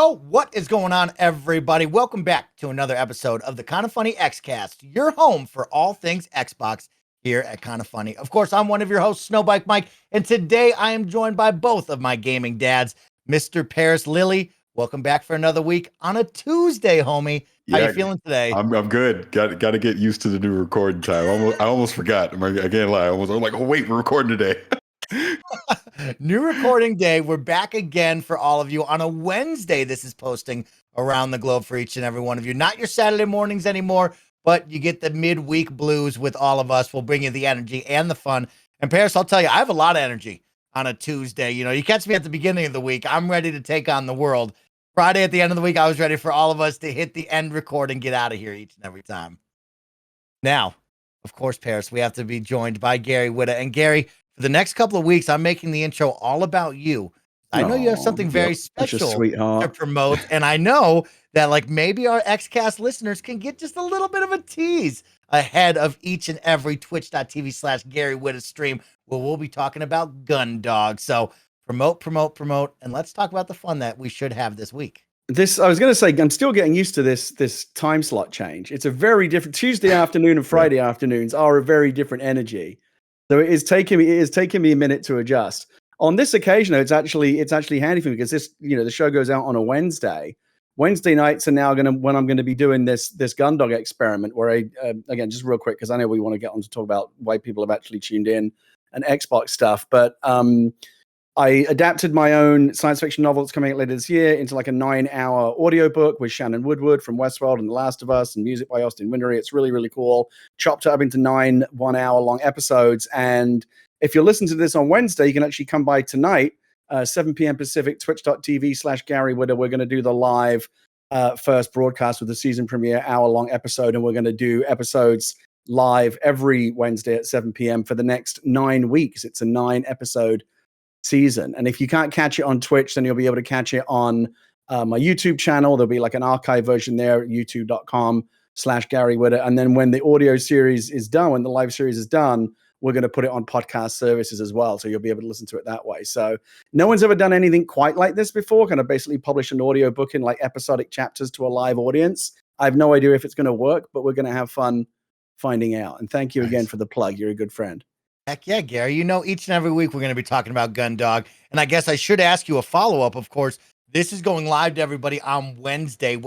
Yo, what is going on, everybody? Welcome back to another episode of the KindaFunny Xcast, your home for all things Xbox here at KindaFunny. Of course, I'm one of your hosts, Snowbike Mike, and today I am joined by both of my gaming dads, Mr. Parris Lilly. Welcome back for another week on a Tuesday, homie. How you feeling today? I'm good. Got to get used to the new recording time. I almost forgot. I can't lie. I'm like, oh wait, we're recording today. New recording day. We're back again for all of you on a Wednesday. This is posting around the globe for each and every one of you. Not your Saturday mornings anymore, but you get the midweek blues with all of us. We'll bring you the energy and the fun. And Parris, I'll tell you, I have a lot of energy on a Tuesday. You know, you catch me at the beginning of the week, I'm ready to take on the world. Friday at the end of the week, I was ready for all of us to hit the end record and get out of here each and every time. Now, of course, Parris, we have to be joined by Gary Whitta. And Gary, for the next couple of weeks, I'm making the intro all about you. I know you have something very special to promote, and I know that like maybe our Xcast listeners can get just a little bit of a tease ahead of each and every twitch.tv/Gary Whitta stream where we'll be talking about Gun Dog. So promote, and let's talk about the fun that we should have this week. I was going to say, I'm still getting used to this time slot change. It's a very different Tuesday afternoon and Friday afternoons are a very different energy. So it is taking me a minute to adjust. On this occasion, though, it's actually handy for me because the show goes out on a Wednesday. Wednesday nights are now when I'm going to be doing this Gun Dog experiment where again, just real quick, because I know we want to get on to talk about why people have actually tuned in and Xbox stuff. But I adapted my own science fiction novel that's coming out later this year into like a 9-hour audiobook with Shannon Woodward from Westworld and The Last of Us and music by Austin Wintory. It's really, really cool. Chopped it up into 9 1-hour long episodes. And if you're listening to this on Wednesday, you can actually come by tonight, 7 p.m. Pacific, twitch.tv/Gary Whitta. We're going to do the live first broadcast with the season premiere hour-long episode. And we're going to do episodes live every Wednesday at 7 p.m. for the next 9 weeks. It's a 9-episode season. And if you can't catch it on Twitch, then you'll be able to catch it on my YouTube channel. There'll be like an archive version there at youtube.com/Gary Whitta. And then when the audio series is done, when the live series is done, we're going to put it on podcast services as well. So you'll be able to listen to it that way. So no one's ever done anything quite like this before, kind of basically publish an audio book in like episodic chapters to a live audience. I have no idea if it's going to work, but we're going to have fun finding out. And thank you again for the plug. You're a good friend. Heck yeah, Gary. You know, each and every week we're going to be talking about Gun Dog. And I guess I should ask you a follow-up. Of course, this is going live to everybody on Wednesday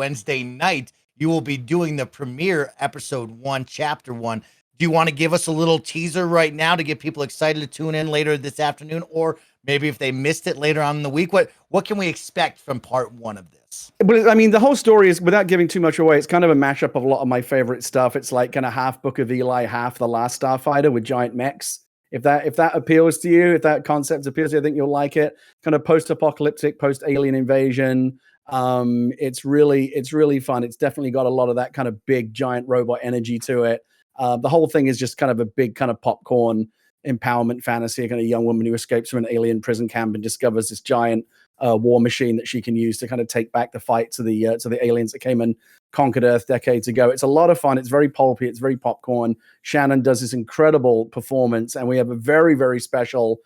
night. You will be doing the premiere episode 1, chapter 1. Do you want to give us a little teaser right now to get people excited to tune in later this afternoon? Or maybe if they missed it later on in the week, what can we expect from part 1 of this? But I mean, the whole story is, without giving too much away, it's kind of a mashup of a lot of my favorite stuff. It's like kind of half Book of Eli, half The Last Starfighter with giant mechs. If that appeals to you, if that concept appeals to you, I think you'll like it. Kind of post-apocalyptic, post-alien invasion. It's really fun. It's definitely got a lot of that kind of big giant robot energy to it. The whole thing is just kind of a big kind of popcorn empowerment fantasy. A kind of young woman who escapes from an alien prison camp and discovers this giant war machine that she can use to kind of take back the fight to the aliens that came and conquered Earth decades ago. It's a lot of fun. It's very pulpy. It's very popcorn. Shannon does this incredible performance, and we have a very, very special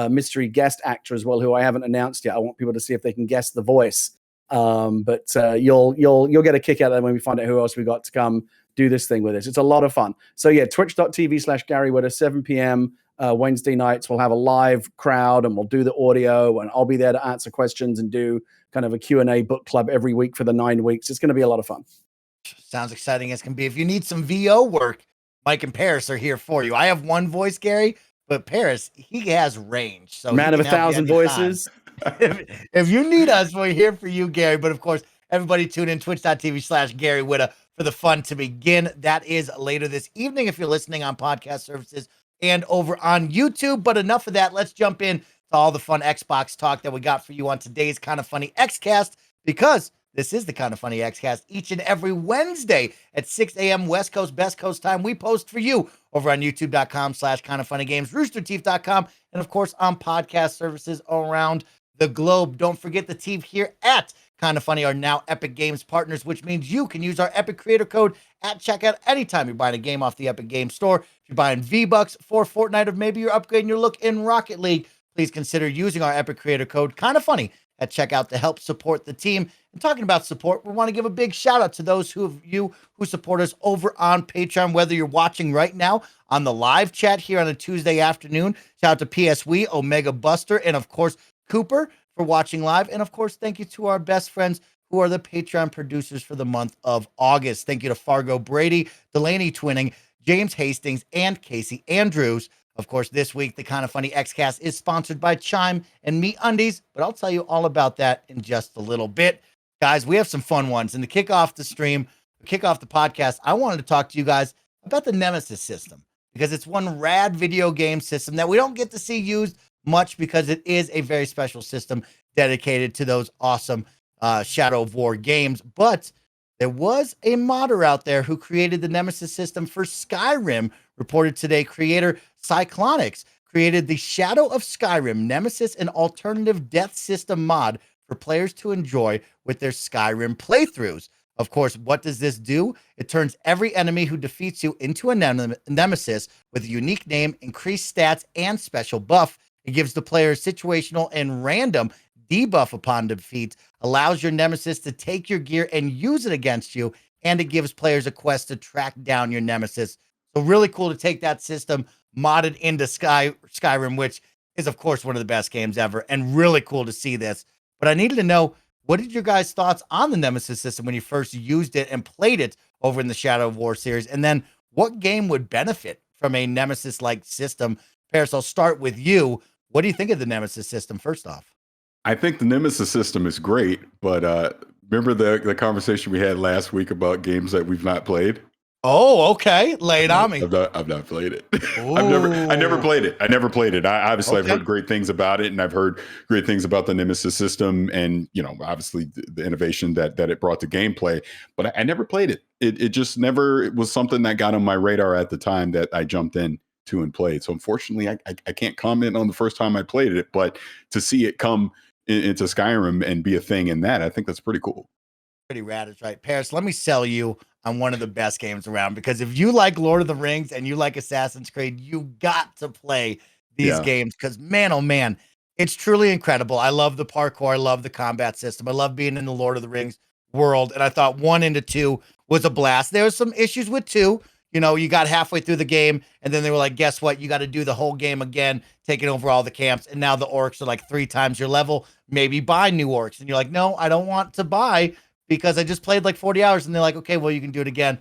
mystery guest actor as well, who I haven't announced yet. I want people to see if they can guess the voice. But you'll get a kick out of that when we find out who else we got to come do this thing with us. It's a lot of fun. So yeah, twitch.tv/Gary Whitta, 7 p.m. Wednesday nights. We'll have a live crowd and we'll do the audio, and I'll be there to answer questions and do kind of a Q&A book club every week for the 9 weeks. It's going to be a lot of fun. Sounds exciting as can be. If you need some VO work, Mike and Parris are here for you. I have one voice, Gary, but Parris, he has range. So man of 1,000 voices. If you need us, we're here for you, Gary. But of course, everybody tune in twitch.tv/Gary Whitta for the fun to begin. That is later this evening if you're listening on podcast services and over on YouTube. But enough of that. Let's jump in to all the fun Xbox talk that we got for you on today's KindaFunny Xcast, because this is the KindaFunny Xcast each and every Wednesday at 6 a.m. West Coast, Best Coast time. We post for you over on youtube.com/KindaFunnyGames, roosterteeth.com, and of course on podcast services around the globe. Don't forget the team here at KindaFunny are now Epic Games partners, which means you can use our Epic creator code at checkout anytime you're buying a game off the Epic Games Store. If you're buying V-Bucks for Fortnite, or maybe you're upgrading your look in Rocket League, please consider using our Epic creator code KindaFunny at checkout to help support the team. And talking about support, we want to give a big shout out to those of you who support us over on Patreon, whether you're watching right now on the live chat here on a Tuesday afternoon. Shout out to PSW, Omega Buster, and of course, Cooper for watching live. And of course, thank you to our best friends who are the Patreon producers for the month of August. Thank you to Fargo Brady, Delaney Twinning, James Hastings, and Casey Andrews. Of course, this week, the KindaFunny Xcast is sponsored by Chime and Me Undies, but I'll tell you all about that in just a little bit. Guys, we have some fun ones. And to kick off the stream, kick off the podcast, I wanted to talk to you guys about the Nemesis system, because it's one rad video game system that we don't get to see used much, because it is a very special system dedicated to those awesome Shadow of War games. But there was a modder out there who created the Nemesis system for Skyrim. Reported today, creator Cyclonics created the Shadow of Skyrim Nemesis, an alternative death system mod for players to enjoy with their Skyrim playthroughs. Of course, what does this do? It turns every enemy who defeats you into a Nemesis with a unique name, increased stats, and special buff. It gives the player situational and random debuff upon defeat, allows your Nemesis to take your gear and use it against you, and it gives players a quest to track down your Nemesis. So really cool to take that system modded into Skyrim, which is, of course, one of the best games ever, and really cool to see this. But I needed to know, what did your guys' thoughts on the Nemesis system when you first used it and played it over in the Shadow of War series? And then what game would benefit from a Nemesis-like system? Parris, I'll start with you. What do you think of the Nemesis system, first off? I think the Nemesis system is great, but remember the conversation we had last week about games that we've not played? Oh, okay. Lay it on me. I've not played it. I never played it. I never played it. Obviously, I've heard great things about it, and I've heard great things about the Nemesis system, and obviously the innovation that it brought to gameplay. But I never played it. It just never was something that got on my radar at the time that I jumped in to and played. So unfortunately, I can't comment on the first time I played it, but to see it come into Skyrim and be a thing in that, I think that's pretty cool. Pretty rad, is right. Parris, let me sell you on one of the best games around, because if you like Lord of the Rings and you like Assassin's Creed, you got to play these games, because man, oh man, it's truly incredible. I love the parkour. I love the combat system. I love being in the Lord of the Rings world. And I thought 1 into 2 was a blast. There was some issues with 2. You got halfway through the game, and then they were like, guess what? You got to do the whole game again, taking over all the camps. And now the orcs are like 3 times your level. Maybe buy new orcs. And you're like, no, I don't want to buy, because I just played like 40 hours. And they're like, okay, well, you can do it again.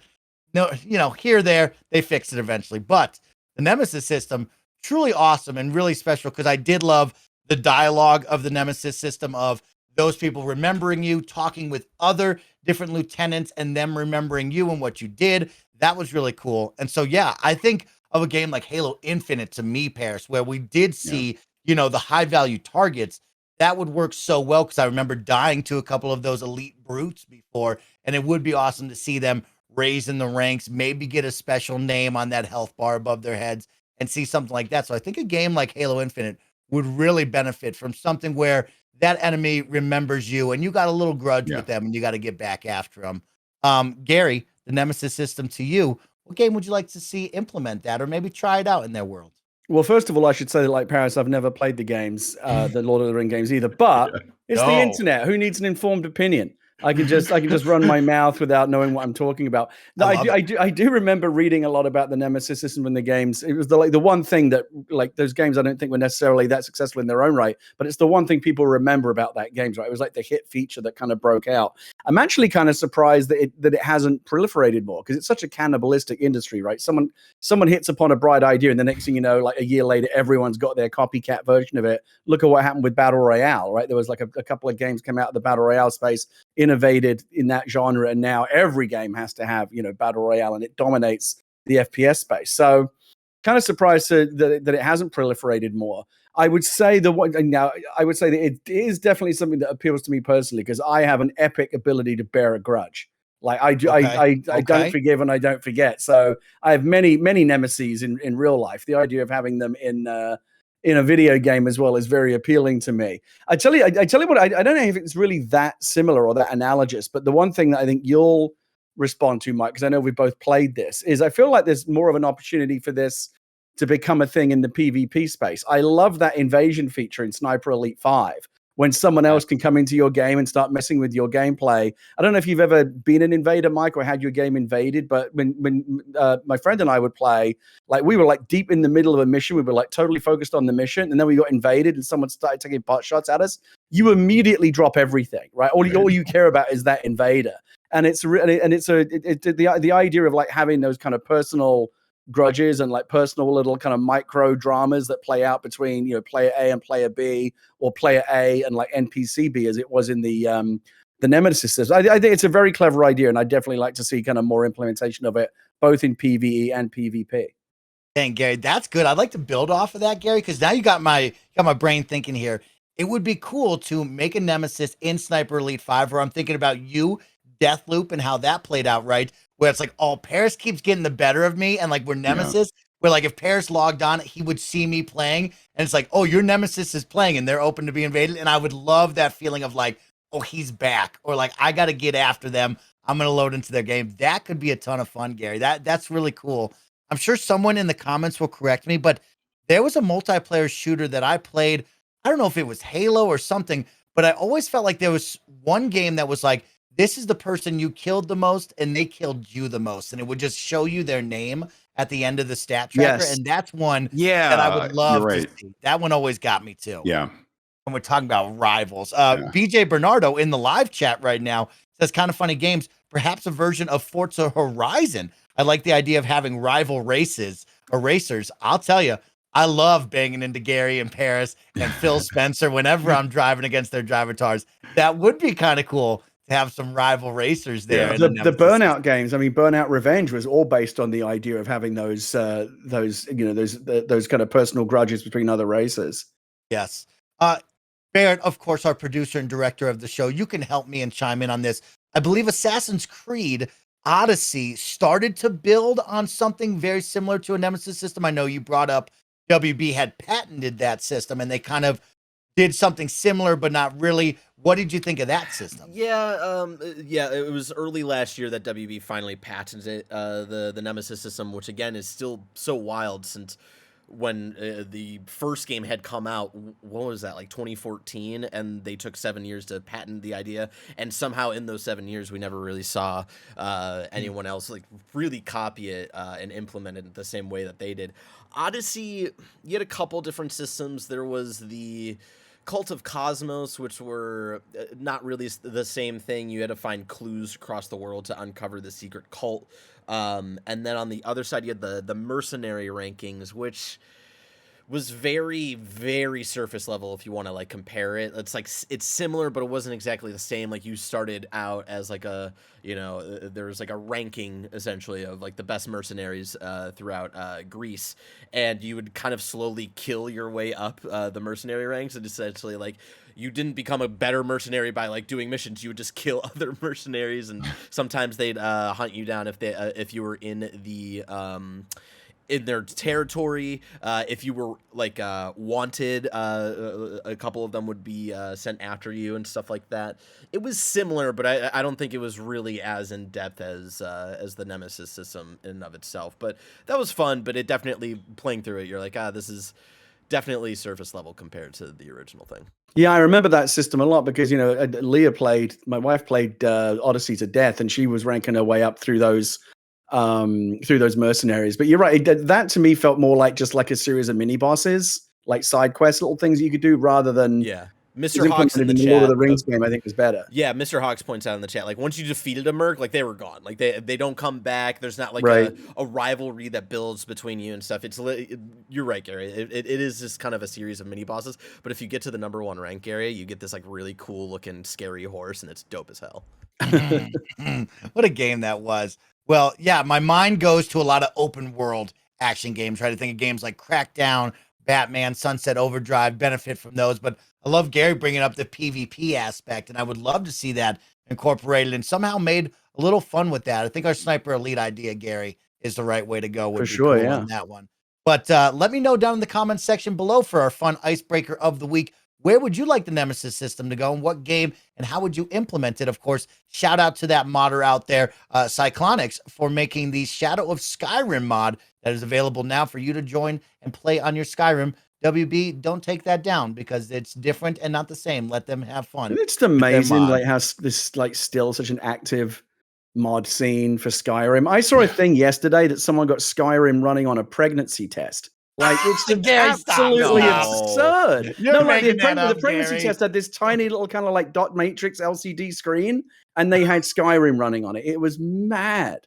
No, here, there, they fixed it eventually. But the Nemesis system, truly awesome and really special, because I did love the dialogue of the Nemesis system, of those people remembering you, talking with other different lieutenants, and them remembering you and what you did. That was really cool. And so, yeah, I think of a game like Halo Infinite, to me, Parris, where we did see, the high value targets. That would work so well, because I remember dying to a couple of those elite brutes before, and it would be awesome to see them raise in the ranks, maybe get a special name on that health bar above their heads, and see something like that. So I think a game like Halo Infinite would really benefit from something where that enemy remembers you, and you got a little grudge with them, and you got to get back after them. Gary, the Nemesis system to you, what game would you like to see implement that, or maybe try it out in their world? Well, first of all, I should say that, like Parris, I've never played the games, the Lord of the Ring games either. But it's the internet. Who needs an informed opinion? I can just run my mouth without knowing what I'm talking about. No, I do remember reading a lot about the Nemesis system in the games. It was the one thing that, like, those games I don't think were necessarily that successful in their own right, but it's the one thing people remember about that games, right? It was like the hit feature that kind of broke out. I'm actually kind of surprised that it hasn't proliferated more, because it's such a cannibalistic industry, right? Someone hits upon a bright idea, and the next thing you know, like a year later, everyone's got their copycat version of it. Look at what happened with Battle Royale, right? There was like a couple of games came out of the Battle Royale space, innovated in that genre, and now every game has to have Battle Royale, and it dominates the FPS space. So kind of surprised that it hasn't proliferated more. I would say that it is definitely something that appeals to me personally, because I have an epic ability to bear a grudge. Like I do, I don't forgive and I don't forget. So I have many nemeses in real life. The idea of having them in a video game as well is very appealing to me. I tell you what, I don't know if it's really that similar or that analogous, but the one thing that I think you'll respond to, Mike, because I know we both played this, is I feel like there's more of an opportunity for this to become a thing in the PvP space. I love that invasion feature in Sniper Elite 5, when someone else can come into your game and start messing with your gameplay. I don't know if you've ever been an invader, Mike, or had your game invaded, but when my friend and I would play, like we were like deep in the middle of a mission, we were like totally focused on the mission, and then we got invaded and someone started taking pot shots at us. You immediately drop everything, right? All you care about is that invader. And the idea of like having those kind of personal grudges and like personal little kind of micro dramas that play out between, you know, player A and player B, or player A and like NPC B, as it was in the Nemesis system. I think it's a very clever idea, and I definitely like to see kind of more implementation of it, both in PvE and PvP. Dang, Gary, that's good. I'd like to build off of that, Gary, because now you got my brain thinking here. It would be cool to make a Nemesis in Sniper Elite 5, where I'm thinking about you, Deathloop, and how that played out, right? Where it's like, oh, Parris keeps getting the better of me, and like we're Nemesis, where like if Parris logged on, he would see me playing, and it's like, oh, your Nemesis is playing, and they're open to be invaded, and I would love that feeling of like, oh, he's back, or like I got to get after them. I'm gonna load into their game. That could be a ton of fun, Gary. That's really cool. I'm sure someone in the comments will correct me, but there was a multiplayer shooter that I played. I don't know if it was Halo or something, but I always felt like there was one game that was like, this is the person you killed the most and they killed you the most. And it would just show you their name at the end of the stat tracker. Yes. And that's one Yeah, that I would love you're to see. That one always got me too. Yeah. And we're talking about rivals. BJ Bernardo in the live chat right now says, kind of funny games, perhaps a version of Forza Horizon. I like the idea of having rival races or racers. I'll tell you, I love banging into Gary and Parris and Phil Spencer whenever I'm driving against their drivatars. That would be kind of cool to have some rival racers there. Yeah. The Burnout games, I mean, Burnout Revenge was all based on the idea of having those kind of personal grudges between other races. Yes. Barrett, of course, our producer and director of the show, you can help me and chime in on this. I believe Assassin's Creed Odyssey started to build on something very similar to a Nemesis system. I know you brought up WB had patented that system, and they kind of did something similar, but not really. What did you think of that system? Yeah, it was early last year that WB finally patented the Nemesis system, which again is still so wild since when the first game had come out. What was that, like 2014? And they took 7 years to patent the idea, and somehow in those 7 years we never really saw anyone else like really copy it and implement it the same way that they did. Odyssey, you had a couple different systems. There was the Cult of Cosmos, which were not really the same thing. You had to find clues across the world to uncover the secret cult. And then on the other side, you had the mercenary rankings, which was very, very surface level if you want to like compare it. It's like it's similar, but it wasn't exactly the same. Like you started out as like a, you know, there was like a ranking essentially of like the best mercenaries throughout Greece, and you would kind of slowly kill your way up the mercenary ranks, and essentially like you didn't become a better mercenary by like doing missions. You would just kill other mercenaries, and sometimes they'd hunt you down if you were in their territory. If you were like wanted, a couple of them would be sent after you and stuff like that. It was similar, but I don't think it was really as in depth as the Nemesis system in and of itself. But that was fun. But it definitely, playing through it, you're like, this is definitely surface level compared to the original thing. Yeah, I remember that system a lot because, you know, my wife played Odyssey to death, and she was ranking her way up through those mercenaries. But you're right, that to me felt more like just like a series of mini bosses, like side quests, little things you could do, rather than Mr. Hawks in the chat. Lord of the Rings game, I think, was better. Yeah, Mr. Hawks points out in the chat, like once you defeated a merc, like they were gone. Like they don't come back. There's not like a rivalry that builds between you and stuff. You're right, Gary. It is just kind of a series of mini bosses. But if you get to the number 1 rank area, you get this like really cool looking scary horse, and it's dope as hell. What a game that was. Well, yeah, my mind goes to a lot of open world action games, right? I think of games like Crackdown, Batman, Sunset Overdrive, benefit from those. But I love Gary bringing up the PvP aspect, and I would love to see that incorporated and somehow made a little fun with that. I think our Sniper Elite idea, Gary, is the right way to go. For sure, yeah. On that one. But let me know down in the comments section below for our fun icebreaker of the week. Where would you like the Nemesis system to go, and what game, and how would you implement it? Of course, shout out to that modder out there, Cyclonics, for making the Shadow of Skyrim mod that is available now for you to join and play on your Skyrim WB, don't take that down because it's different and not the same. Let them have fun. And it's just amazing, like how this like still such an active mod scene for Skyrim. I saw a thing yesterday that someone got Skyrim running on a pregnancy test. Like it's just absolutely absurd. You're like making that up, the pregnancy Gary. test had this tiny little kind of like dot matrix LCD screen, and they had Skyrim running on it. It was mad.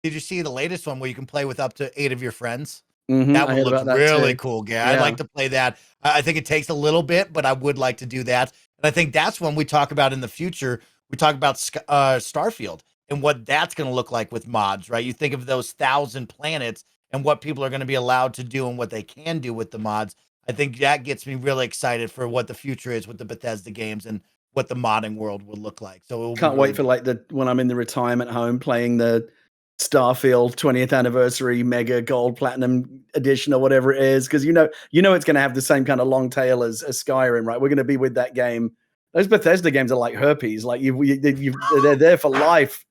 Did you see the latest one where you can play with up to 8 of your friends? Mm-hmm. That one looks really cool, Gary. I'd like to play that. I think it takes a little bit, but I would like to do that. And I think that's when we talk about in the future, we talk about Starfield and what that's going to look like with mods, right? You think of those 1,000 planets and what people are going to be allowed to do and what they can do with the mods. I think that gets me really excited for what the future is with the Bethesda games and what the modding world will look like. So can't wait for like when I'm in the retirement home playing the Starfield 20th anniversary mega gold platinum edition or whatever it is, because you know it's going to have the same kind of long tail as Skyrim, right? We're going to be with that game. Those Bethesda games are like herpes, like they're there for life.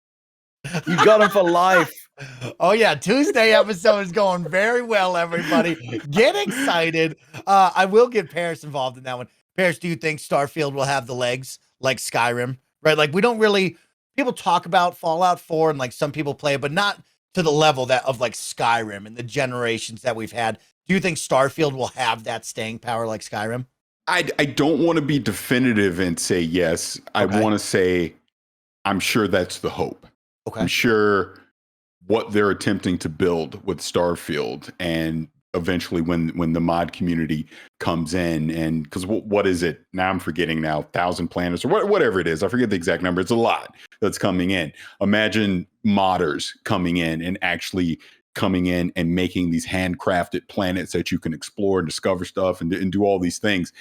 You got them for life. Oh yeah, Tuesday episode is going very well, everybody. Get excited. I will get Parris involved in that one. Parris, do you think Starfield will have the legs like Skyrim? Right? Like we don't really people talk about Fallout 4 and like some people play it, but not to the level that of like Skyrim and the generations that we've had. Do you think Starfield will have that staying power like Skyrim? I don't want to be definitive and say yes. I want to say I'm sure that's the hope. Okay. I'm sure what they're attempting to build with Starfield and eventually when the mod community comes in, and because what is it now? I'm forgetting now, 1,000 planets or whatever it is. I forget the exact number. It's a lot that's coming in. Imagine modders coming in and actually coming in and making these handcrafted planets that you can explore and discover stuff and do all these things.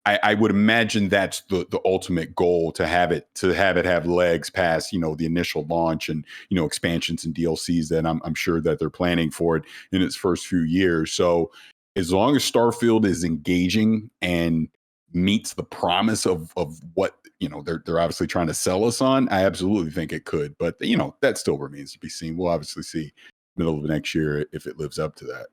I would imagine that's the ultimate goal, to have it have legs past, the initial launch and, expansions and DLCs that I'm sure that they're planning for it in its first few years. So as long as Starfield is engaging and meets the promise of what, they're obviously trying to sell us on, I absolutely think it could. But, that still remains to be seen. We'll obviously see middle of next year if it lives up to that.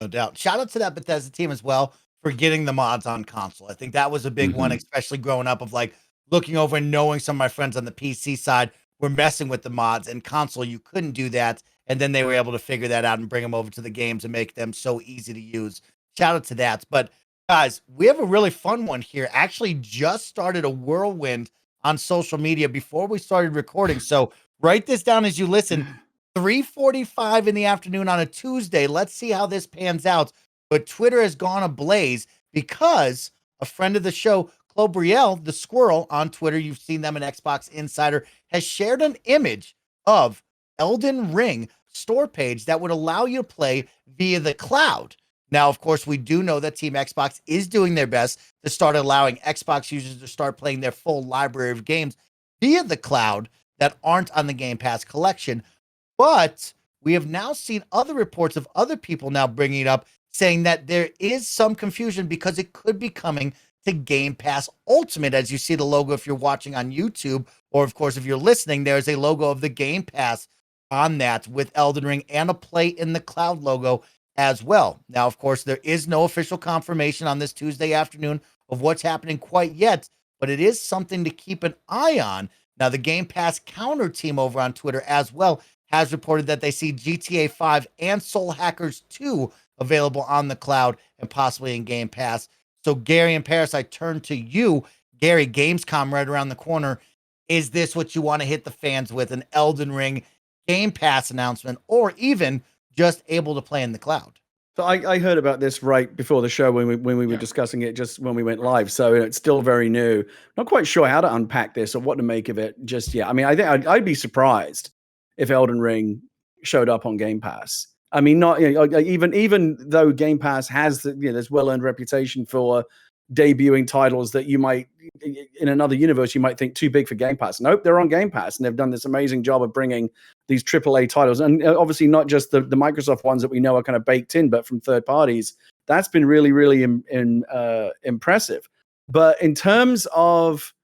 No doubt. Shout out to that Bethesda team as well for getting the mods on console. I think that was a big one, especially growing up of like looking over and knowing some of my friends on the PC side were messing with the mods, and console, you couldn't do that. And then they were able to figure that out and bring them over to the games and make them so easy to use. Shout out to that. But guys, we have a really fun one here. Actually just started a whirlwind on social media before we started recording. So write this down as you listen. 3:45 in the afternoon on a Tuesday. Let's see how this pans out. But Twitter has gone ablaze because a friend of the show, Clobriel, the squirrel on Twitter, you've seen them in Xbox Insider, has shared an image of Elden Ring store page that would allow you to play via the cloud. Now, of course, we do know that Team Xbox is doing their best to start allowing Xbox users to start playing their full library of games via the cloud that aren't on the Game Pass collection. But we have now seen other reports of other people now bringing it up, saying that there is some confusion because it could be coming to Game Pass Ultimate. As you see the logo, if you're watching on YouTube, or of course, if you're listening, there's a logo of the Game Pass on that with Elden Ring and a Play in the Cloud logo as well. Now, of course, there is no official confirmation on this Tuesday afternoon of what's happening quite yet, but it is something to keep an eye on. Now, the Game Pass counter team over on Twitter as well has reported that they see GTA 5 and Soul Hackers 2 available on the cloud and possibly in Game Pass. So Gary and Parris, I turn to you. Gary, Gamescom right around the corner. Is this what you want to hit the fans with, an Elden Ring Game Pass announcement, or even just able to play in the cloud? So I heard about this right before the show when we were discussing it just when we went live. So it's still very new. Not quite sure how to unpack this or what to make of it just yet. I mean, I think I'd be surprised if Elden Ring showed up on Game Pass. I mean, not even though Game Pass has this well-earned reputation for debuting titles that you might, in another universe, you might think too big for Game Pass. Nope, they're on Game Pass, and they've done this amazing job of bringing these AAA titles, and obviously not just the Microsoft ones that we know are kind of baked in, but from third parties. That's been really, really impressive. But in terms of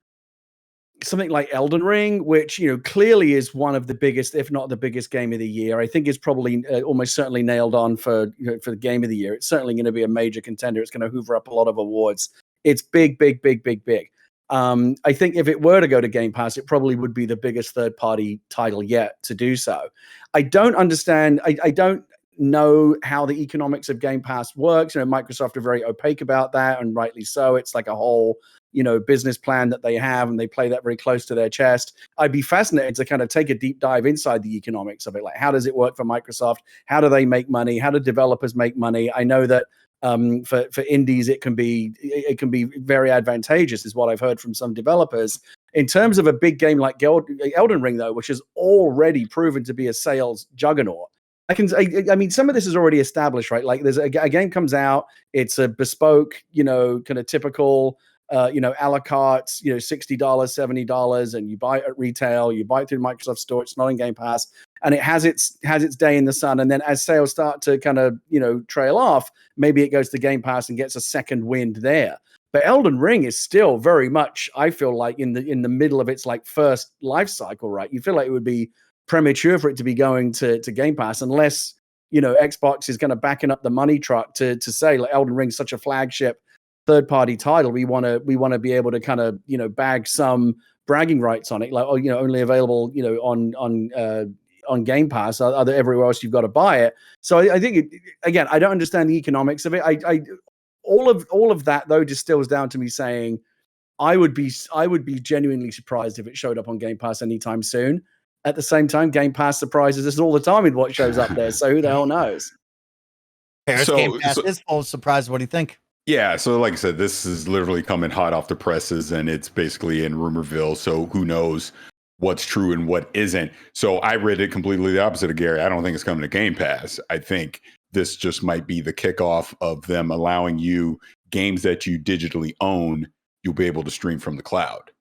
something like Elden Ring, which clearly is one of the biggest, if not the biggest game of the year. I think is probably almost certainly nailed on for for the game of the year. It's certainly going to be a major contender. It's going to hoover up a lot of awards. It's big, big, big, big, big. I think if it were to go to Game Pass, it probably would be the biggest third-party title yet to do so. I don't understand. I don't know how the economics of Game Pass works. Microsoft are very opaque about that, and rightly so. It's like a whole business plan that they have, and they play that very close to their chest. I'd be fascinated to kind of take a deep dive inside the economics of it. Like, how does it work for Microsoft? How do they make money? How do developers make money? I know that for indies, it can be very advantageous, is what I've heard from some developers. In terms of a big game like Elden Ring, though, which has already proven to be a sales juggernaut, I mean, some of this is already established, right? Like, there's a game comes out, it's a bespoke, kind of typical, a la carte, $60, $70, and you buy it at retail, you buy it through Microsoft Store, it's not in Game Pass, and it has its day in the sun. And then as sales start to kind of, trail off, maybe it goes to Game Pass and gets a second wind there. But Elden Ring is still very much, I feel like, in the middle of its like first life cycle, right? You feel like it would be premature for it to be going to Game Pass unless, Xbox is kind of backing up the money truck to say, like, Elden Ring's such a flagship third-party title, we want to be able to kind of bag some bragging rights on it, like, only available on Game Pass, other everywhere else you've got to buy it. So I think again, I don't understand the economics of it. I all of that though distills down to me saying I would be genuinely surprised if it showed up on Game Pass anytime soon. At the same time, Game Pass surprises us all the time with what shows up there, so who the hell knows? Parris, Game Pass is full of surprise. What do you think? Yeah, so like I said, this is literally coming hot off the presses, and it's basically in Rumorville. So who knows what's true and what isn't. So I read it completely the opposite of Gary. I don't think it's coming to Game Pass. I think this just might be the kickoff of them allowing you games that you digitally own, you'll be able to stream from the cloud.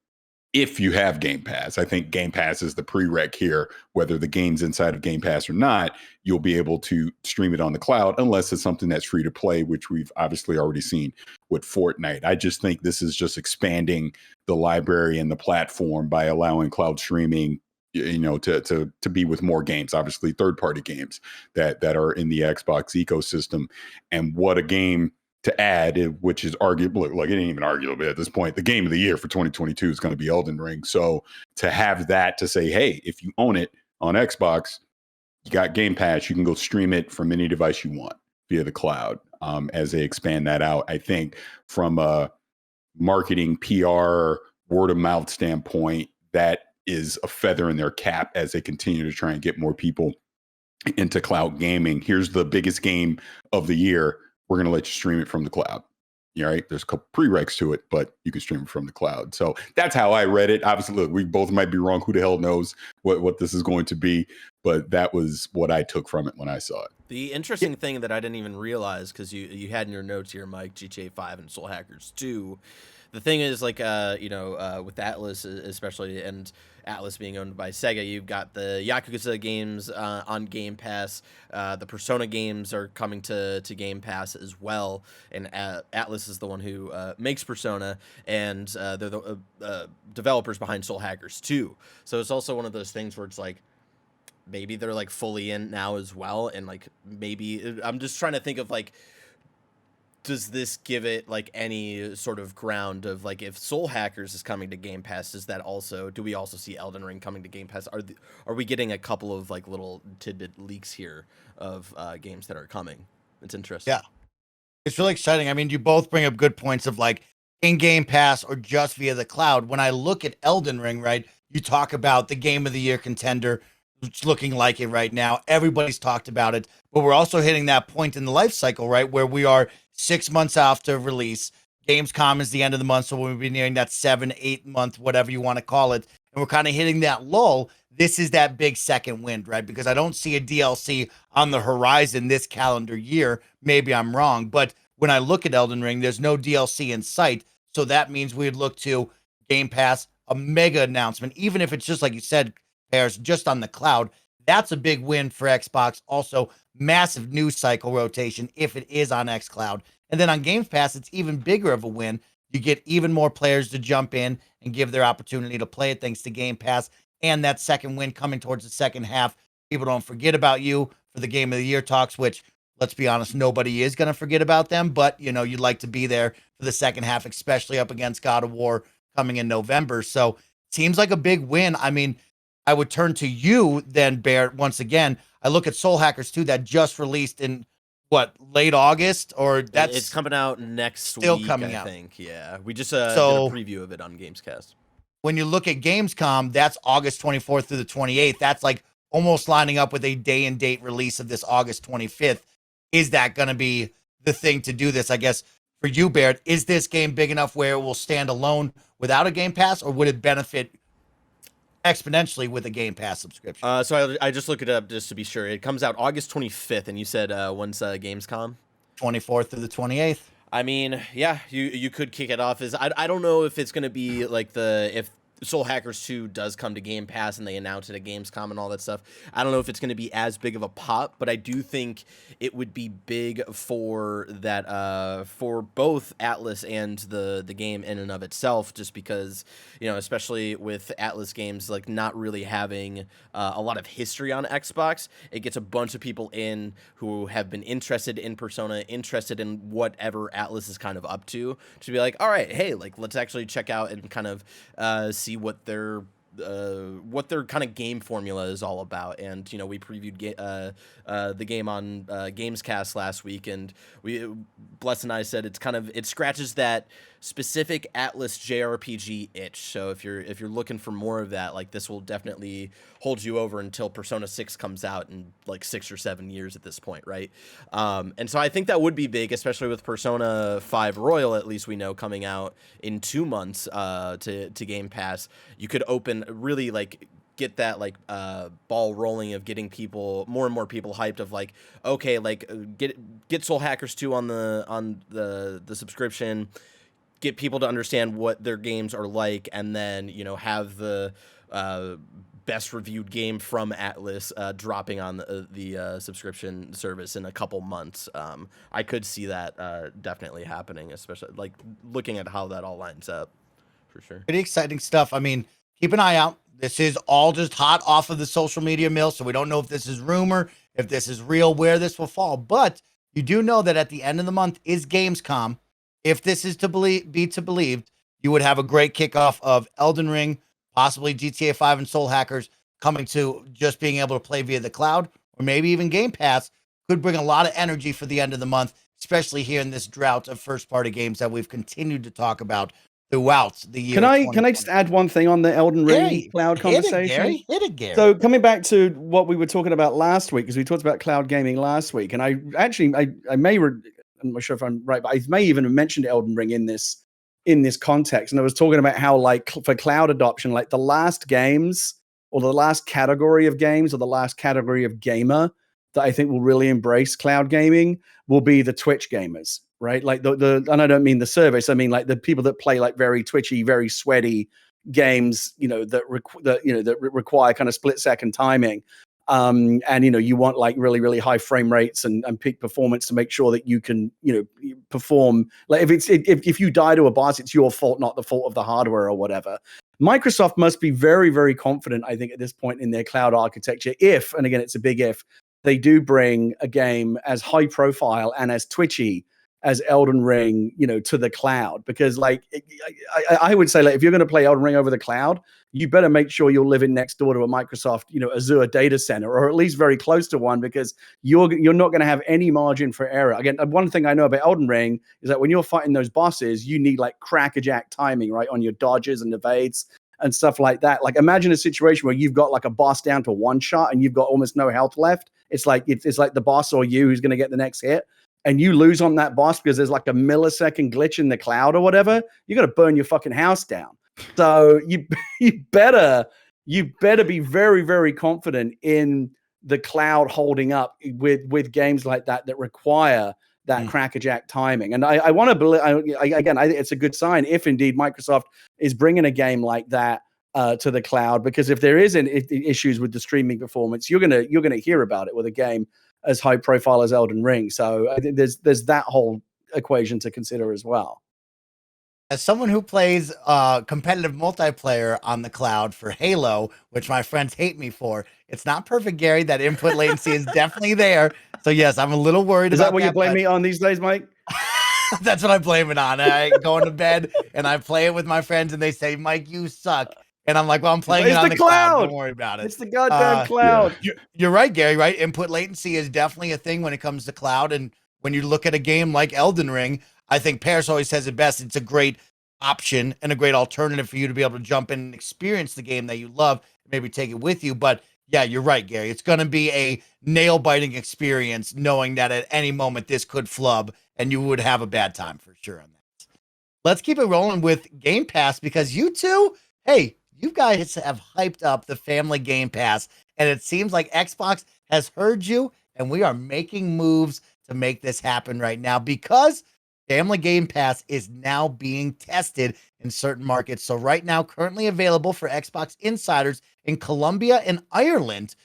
If you have Game Pass, I think Game Pass is the prereq here. Whether the game's inside of Game Pass or not, you'll be able to stream it on the cloud, unless it's something that's free to play, which we've obviously already seen with Fortnite. I just think this is just expanding the library and the platform by allowing cloud streaming, to be with more games, obviously third-party games that are in the Xbox ecosystem. And what a game to add, which is arguable, like it ain't even arguable at this point. The game of the year for 2022 is going to be Elden Ring. So to have that, to say, hey, if you own it on Xbox, you got Game Pass, you can go stream it from any device you want via the cloud. As they expand that out, I think from a marketing, PR, word of mouth standpoint, that is a feather in their cap as they continue to try and get more people into cloud gaming. Here's the biggest game of the year. We're going to let you stream it from the cloud. All right. There's a couple prereqs to it, but you can stream it from the cloud. So that's how I read it. Obviously, look, we both might be wrong. Who the hell knows what this is going to be? But that was what I took from it when I saw it. The interesting thing that I didn't even realize, because you had in your notes here, Mike, GTA 5 and Soul Hackers 2. The thing is, like, with Atlas especially, and Atlas being owned by Sega, you've got the Yakuza games on Game Pass. The Persona games are coming to Game Pass as well. And Atlas is the one who makes Persona, and they're the developers behind Soul Hackers 2. So it's also one of those things where it's like, maybe they're like fully in now as well. And like, maybe I'm just trying to think of like, does this give it like any sort of ground of like, if Soul Hackers is coming to Game Pass, do we also see Elden Ring coming to Game Pass? Are we getting a couple of like little tidbit leaks here of games that are coming? It's interesting. Yeah, it's really exciting. I mean, you both bring up good points of like in Game Pass or just via the cloud. When I look at Elden Ring, right, you talk about the game of the year contender. It's looking like it right now. Everybody's talked about it, but we're also hitting that point in the life cycle, right, where we are 6 months after release. Gamescom is the end of the month, so we'll be nearing that 7-8 month, whatever you want to call it, and we're kind of hitting that lull. This is that big second wind, right? Because I don't see a DLC on the horizon this calendar year. Maybe I'm wrong, but when I look at Elden Ring, there's no DLC in sight, so that means we'd look to Game Pass, a mega announcement, even if it's just like you said, Parris, just on the cloud. That's a big win for Xbox. Also, massive news cycle rotation if it is on xCloud. And then on Game Pass, it's even bigger of a win You get even more players to jump in and give their opportunity to play it thanks to Game Pass and that second win coming towards the second half. People don't forget about you for the Game of the Year talks, which, let's be honest, nobody is going to forget about them. But, you'd like to be there for the second half, especially up against God of War coming in November. So seems like a big win. I mean, I would turn to you then, Bear, once again. I look at Soul Hackers 2 that just released in late August, or it's coming out next still week, coming I out. think. Yeah, we just did a So- preview of it on Gamescast. When you look at Gamescom, that's August 24th through the 28th. That's like almost lining up with a day and date release of this August 25th. Is that going to be the thing to do this? I guess for you, Baird, is this game big enough where it will stand alone without a Game Pass, or would it benefit exponentially with a Game Pass subscription? So I just looked it up just to be sure. It comes out August 25th, and you said when's Gamescom? 24th through the 28th. I mean, yeah, you could kick it off as I don't know if it's gonna be like if Soul Hackers 2 does come to Game Pass and they announce it at Gamescom and all that stuff. I don't know if it's going to be as big of a pop, but I do think it would be big for that for both Atlas and the game in and of itself, just because, especially with Atlas games like not really having a lot of history on Xbox, it gets a bunch of people in who have been interested in Persona, interested in whatever Atlas is kind of up to be like, all right, hey, like let's actually check out and kind of see what their kind of game formula is all about. And we previewed the game on Gamescast last week, and Bless and I said it scratches that specific Atlas JRPG itch. So if you're looking for more of that, like this will definitely hold you over until Persona 6 comes out in like 6 or 7 years at this point, right? And so I think that would be big, especially with Persona 5 Royal, at least we know, coming out in 2 months to Game Pass. You could really get that ball rolling of getting more and more people hyped of like, okay, like get Soul Hackers 2 on the subscription, get people to understand what their games are like, and then have the best reviewed game from Atlas dropping on the subscription service in a couple months. I could see that definitely happening, especially like looking at how that all lines up, for sure. Pretty exciting stuff. I mean, keep an eye out. This is all just hot off of the social media mill, so we don't know if this is rumor, if this is real, where this will fall. But you do know that at the end of the month is Gamescom. If this is to be believed, you would have a great kickoff of Elden Ring, possibly GTA 5 and Soul Hackers coming to just being able to play via the cloud, or maybe even Game Pass. Could bring a lot of energy for the end of the month, especially here in this drought of first-party games that we've continued to talk about throughout the year. Can I just add one thing on the Elden Ring cloud conversation? Hit it, Gary. So coming back to what we were talking about last week, because we talked about cloud gaming last week, and I may I'm not sure if I'm right, but I may even have mentioned Elden Ring in this context. And I was talking about how, like, for cloud adoption, like the last games or the last category of games or the last category of gamer that I think will really embrace cloud gaming will be the Twitch gamers, right? Like and I don't mean the service. I mean like the people that play like very twitchy, very sweaty games, that require kind of split second timing. And you want like really, really high frame rates and peak performance to make sure that you can, perform. Like if you die to a boss, it's your fault, not the fault of the hardware or whatever. Microsoft must be very, very confident, I think, at this point in their cloud architecture. If, and again, it's a big if, they do bring a game as high profile and as twitchy as Elden Ring, to the cloud. Because like, I would say, like, if you're going to play Elden Ring over the cloud, you better make sure you're living next door to a Microsoft, Azure data center, or at least very close to one, because you're not going to have any margin for error. Again, one thing I know about Elden Ring is that when you're fighting those bosses, you need like crackerjack timing, right, on your dodges and evades and stuff like that. Like, imagine a situation where you've got like a boss down to one shot and you've got almost no health left. It's like the boss or you who's going to get the next hit, and you lose on that boss because there's like a millisecond glitch in the cloud or whatever. You got to burn your fucking house down. So you better be very, very confident in the cloud holding up with games like that require that crackerjack timing. And I want to believe, again, I think it's a good sign if indeed Microsoft is bringing a game like that to the cloud, because if there is issues with the streaming performance, you're gonna hear about it with a game as high profile as Elden Ring. So I think there's that whole equation to consider as well. As someone who plays competitive multiplayer on the cloud for Halo, which my friends hate me for, it's not perfect, Gary. That input latency is definitely there. So yes, I'm a little worried Is about that what you blame but me on these days, Mike? that's what I blame it on. I go into bed and I play it with my friends, and they say, "Mike, you suck." And I'm like, "Well, I'm playing it on the cloud. Don't worry about it." It's the goddamn cloud. You're right, Gary. Right? Input latency is definitely a thing when it comes to cloud. And when you look at a game like Elden Ring, I think Parris always says it best. It's a great option and a great alternative for you to be able to jump in and experience the game that you love, maybe take it with you. But yeah, you're right, Gary. It's going to be a nail biting experience knowing that at any moment this could flub and you would have a bad time for sure on that. Let's keep it rolling with Game Pass because you two, hey, you guys have hyped up the family Game Pass, and it seems like Xbox has heard you, and we are making moves to make this happen right now because Family Game Pass is now being tested in certain markets. So right now, currently available for Xbox insiders in Colombia and Ireland.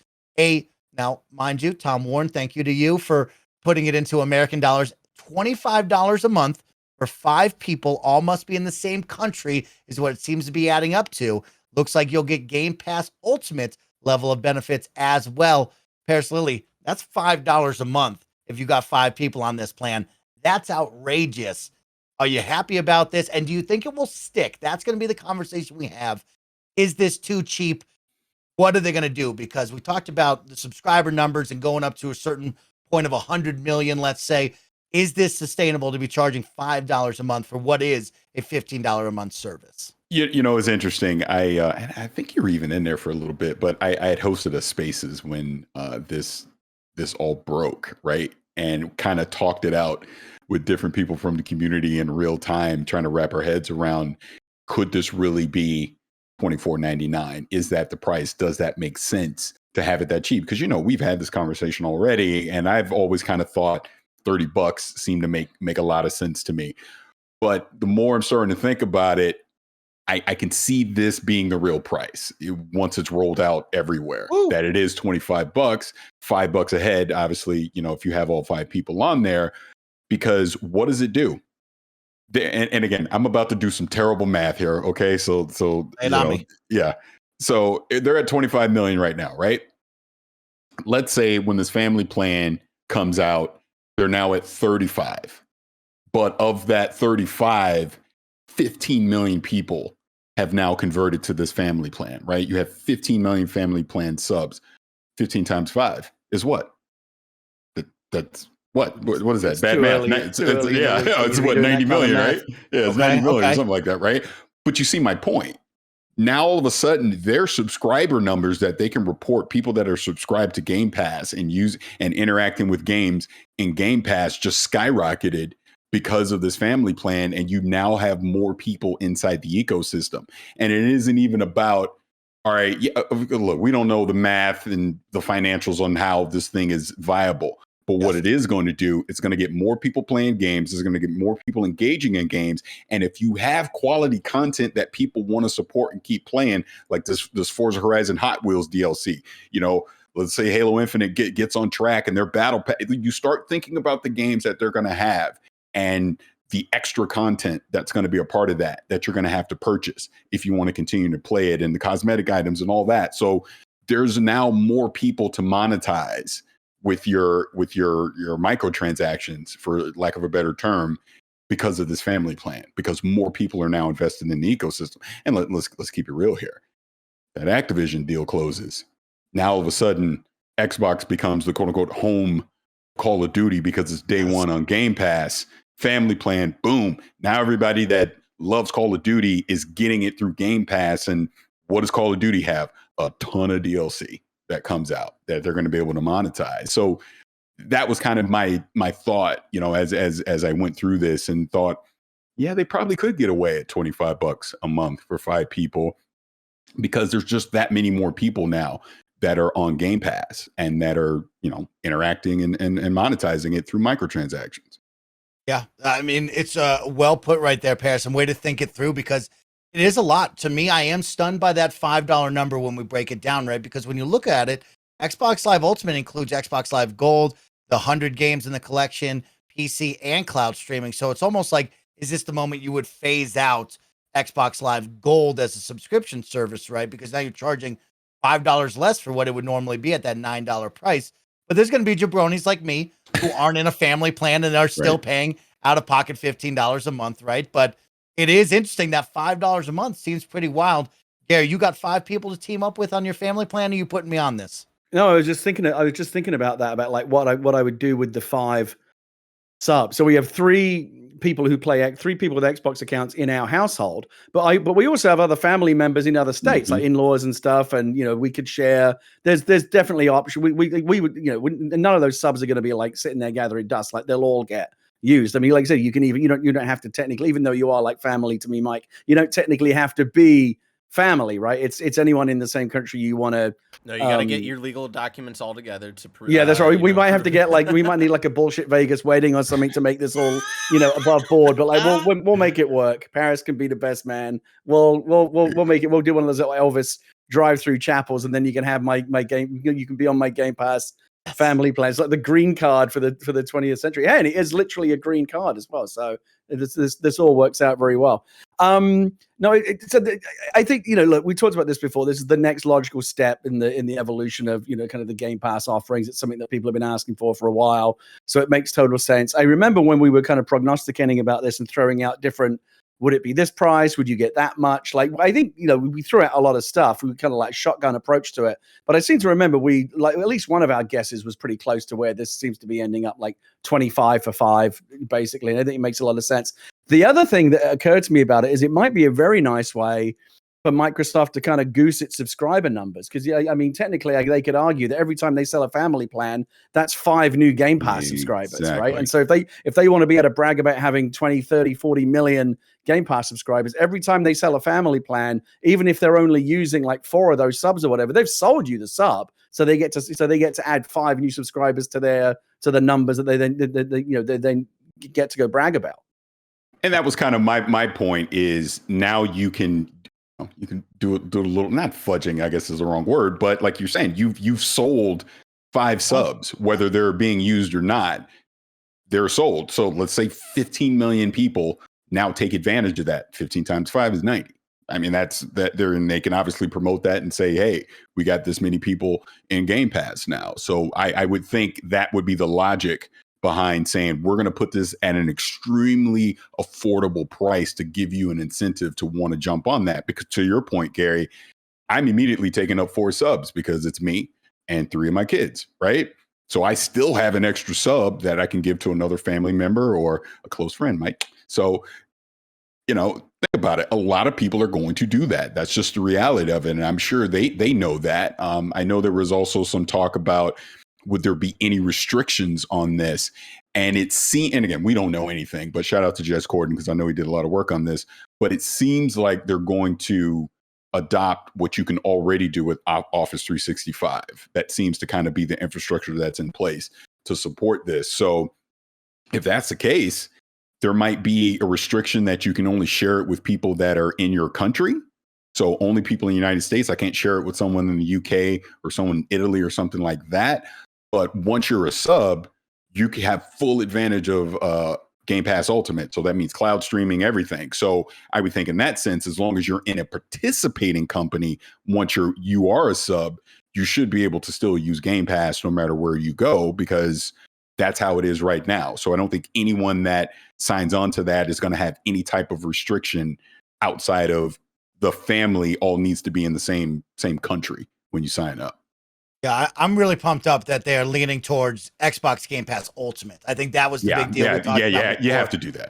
Now, mind you, Tom Warren, thank you to you for putting it into American dollars, $25 a month for 5 people. All must be in the same country is what it seems to be adding up to. Looks like you'll get Game Pass Ultimate level of benefits as well. Paris Lily, that's $5 a month if you got 5 people on this plan. That's outrageous. Are you happy about this? And do you think it will stick? That's going to be the conversation we have. Is this too cheap? What are they going to do? Because we talked about the subscriber numbers and going up to a certain point of 100 million, let's say. Is this sustainable to be charging $5 a month for what is a $15 a month service? You know, it's interesting. I think you were even in there for a little bit, but I had hosted a Spaces when this all broke, right? And kind of talked it out with different people from the community in real time, trying to wrap our heads around, could this really be $24.99? Is that the price? Does that make sense to have it that cheap? Because, you know, we've had this conversation already, and I've always kind of thought $30 seemed to make a lot of sense to me. But the more I'm starting to think about it, I can see this being the real price once it's rolled out everywhere. Ooh. That it is $25, $5 a head. Obviously, you know, if you have all 5 people on there, because what does it do? And again, I'm about to do some terrible math here. Okay, so yeah. So they're at 25 million right now, right? Let's say when this family plan comes out, they're now at 35. But of that 35, 15 million people have now converted to this family plan, right? You have 15 million family plan subs. 15 times 5 is what? That's what is that? Bad math. It's what, 90 million, right? Yeah, it's 90 million or something like that, right? But you see my point. Now, all of a sudden, their subscriber numbers that they can report, people that are subscribed to Game Pass and use and interacting with games in Game Pass just skyrocketed because of this family plan. And you now have more people inside the ecosystem. And it isn't even about, all right, look, we don't know the math and the financials on how this thing is viable. But what it is going to do, it's going to get more people playing games. It's going to get more people engaging in games. And if you have quality content that people want to support and keep playing, like this Forza Horizon Hot Wheels DLC, you know, let's say Halo Infinite gets on track and their battle pass, you start thinking about the games that they're going to have and the extra content that's going to be a part of that you're going to have to purchase if you want to continue to play it, and the cosmetic items and all that. So there's now more people to monetize with your microtransactions, for lack of a better term, because of this family plan, because more people are now invested in the ecosystem. And let's keep it real here. That Activision deal closes. Now all of a sudden, Xbox becomes the quote unquote home Call of Duty because it's day one on Game Pass. Family plan, boom. Now everybody that loves Call of Duty is getting it through Game Pass. And what does Call of Duty have? A ton of DLC that comes out that they're going to be able to monetize. So that was kind of my thought, you know, as I went through this and thought, yeah, they probably could get away at $25 a month for 5 people, because there's just that many more people now that are on Game Pass and that are, you know, interacting and monetizing it through microtransactions. Yeah, I mean, it's well put right there, Parris. Way to think it through, because it is a lot. To me, I am stunned by that $5 number when we break it down, right? Because when you look at it, Xbox Live Ultimate includes Xbox Live Gold, the 100 games in the collection, PC and cloud streaming. So it's almost like is this the moment you would phase out Xbox Live Gold as a subscription service, right? Because now you're charging $5 less for what it would normally be at that $9 price. But there's going to be jabronis like me who aren't in a family plan and are still paying out of pocket $15 a month, right? But it is interesting that $5 a month seems pretty wild. Gary, you got 5 people to team up with on your family plan, or are you putting me on this? No, I was just thinking about that, about like what I would do with the 5 subs. So we have 3 people with Xbox accounts in our household, but we also have other family members in other states, like in-laws and stuff, and we could share. There's definitely option. We would, none of those subs are going to be like sitting there gathering dust. Like they'll all get used. I mean, like I said, you can even you don't have to technically, even though you are like family to me, Mike, you don't technically have to be family, right? It's anyone in the same country you want to. No, you got to get your legal documents all together to prove. Yeah, that's right. We might have to get we might need like a bullshit Vegas wedding or something to make this all above board. But like we'll make it work. Parris can be the best man. We'll make it. We'll do one of those Elvis drive-through chapels, and then you can have my game. You can be on my Game Pass family plans, like the green card for the 20th century. Yeah, and it is literally a green card as well. So this all works out very well. No, I think look, we talked about this before. This is the next logical step in the evolution of kind of the Game Pass offerings. It's something that people have been asking for a while, so it makes total sense. I remember when we were kind of prognosticating about this and throwing out different. Would it be this price? Would you get that much? Like, I think, we threw out a lot of stuff. We kind of like shotgun approach to it. But I seem to remember at least one of our guesses was pretty close to where this seems to be ending up, like 25 for 5, basically. And I think it makes a lot of sense. The other thing that occurred to me about it is it might be a very nice way for Microsoft to kind of goose its subscriber numbers. Because, I mean, technically, they could argue that every time they sell a family plan, that's 5 new Game Pass subscribers, right? And so if they want to be able to brag about having 20, 30, 40 million Game Pass subscribers, every time they sell a family plan, even if they're only using like 4 of those subs or whatever, they've sold you the sub. So they get to add 5 new subscribers to the numbers that they then get to go brag about. And that was kind of my point is now you can do a little, not fudging, I guess is the wrong word, but like you're saying, you've sold 5 subs, whether they're being used or not, they're sold. So let's say 15 million people now take advantage of that. 15 times 5 is 90. I mean, they can obviously promote that and say, hey, we got this many people in Game Pass now. So I would think that would be the logic behind saying we're going to put this at an extremely affordable price to give you an incentive to want to jump on that. Because to your point, Gary, I'm immediately taking up 4 subs because it's me and 3 of my kids, right? So I still have an extra sub that I can give to another family member or a close friend, Mike. So, think about it. A lot of people are going to do that. That's just the reality of it. And I'm sure they know that. I know there was also some talk about would there be any restrictions on this? And and again, we don't know anything, but shout out to Jez Corden because I know he did a lot of work on this. But it seems like they're going to adopt what you can already do with Office 365. That seems to kind of be the infrastructure that's in place to support this. So if that's the case, there might be a restriction that you can only share it with people that are in your country. So only people in the United States. I can't share it with someone in the UK or someone in Italy or something like that. But once you're a sub, you can have full advantage of Game Pass Ultimate. So that means cloud streaming, everything. So I would think in that sense, as long as you're in a participating company, once you are a sub, you should be able to still use Game Pass no matter where you go, because that's how it is right now. So I don't think anyone that signs on to that is going to have any type of restriction outside of the family all needs to be in the same country when you sign up. Yeah, I'm really pumped up that they're leaning towards Xbox Game Pass Ultimate. I think that was the big deal. You have to do that.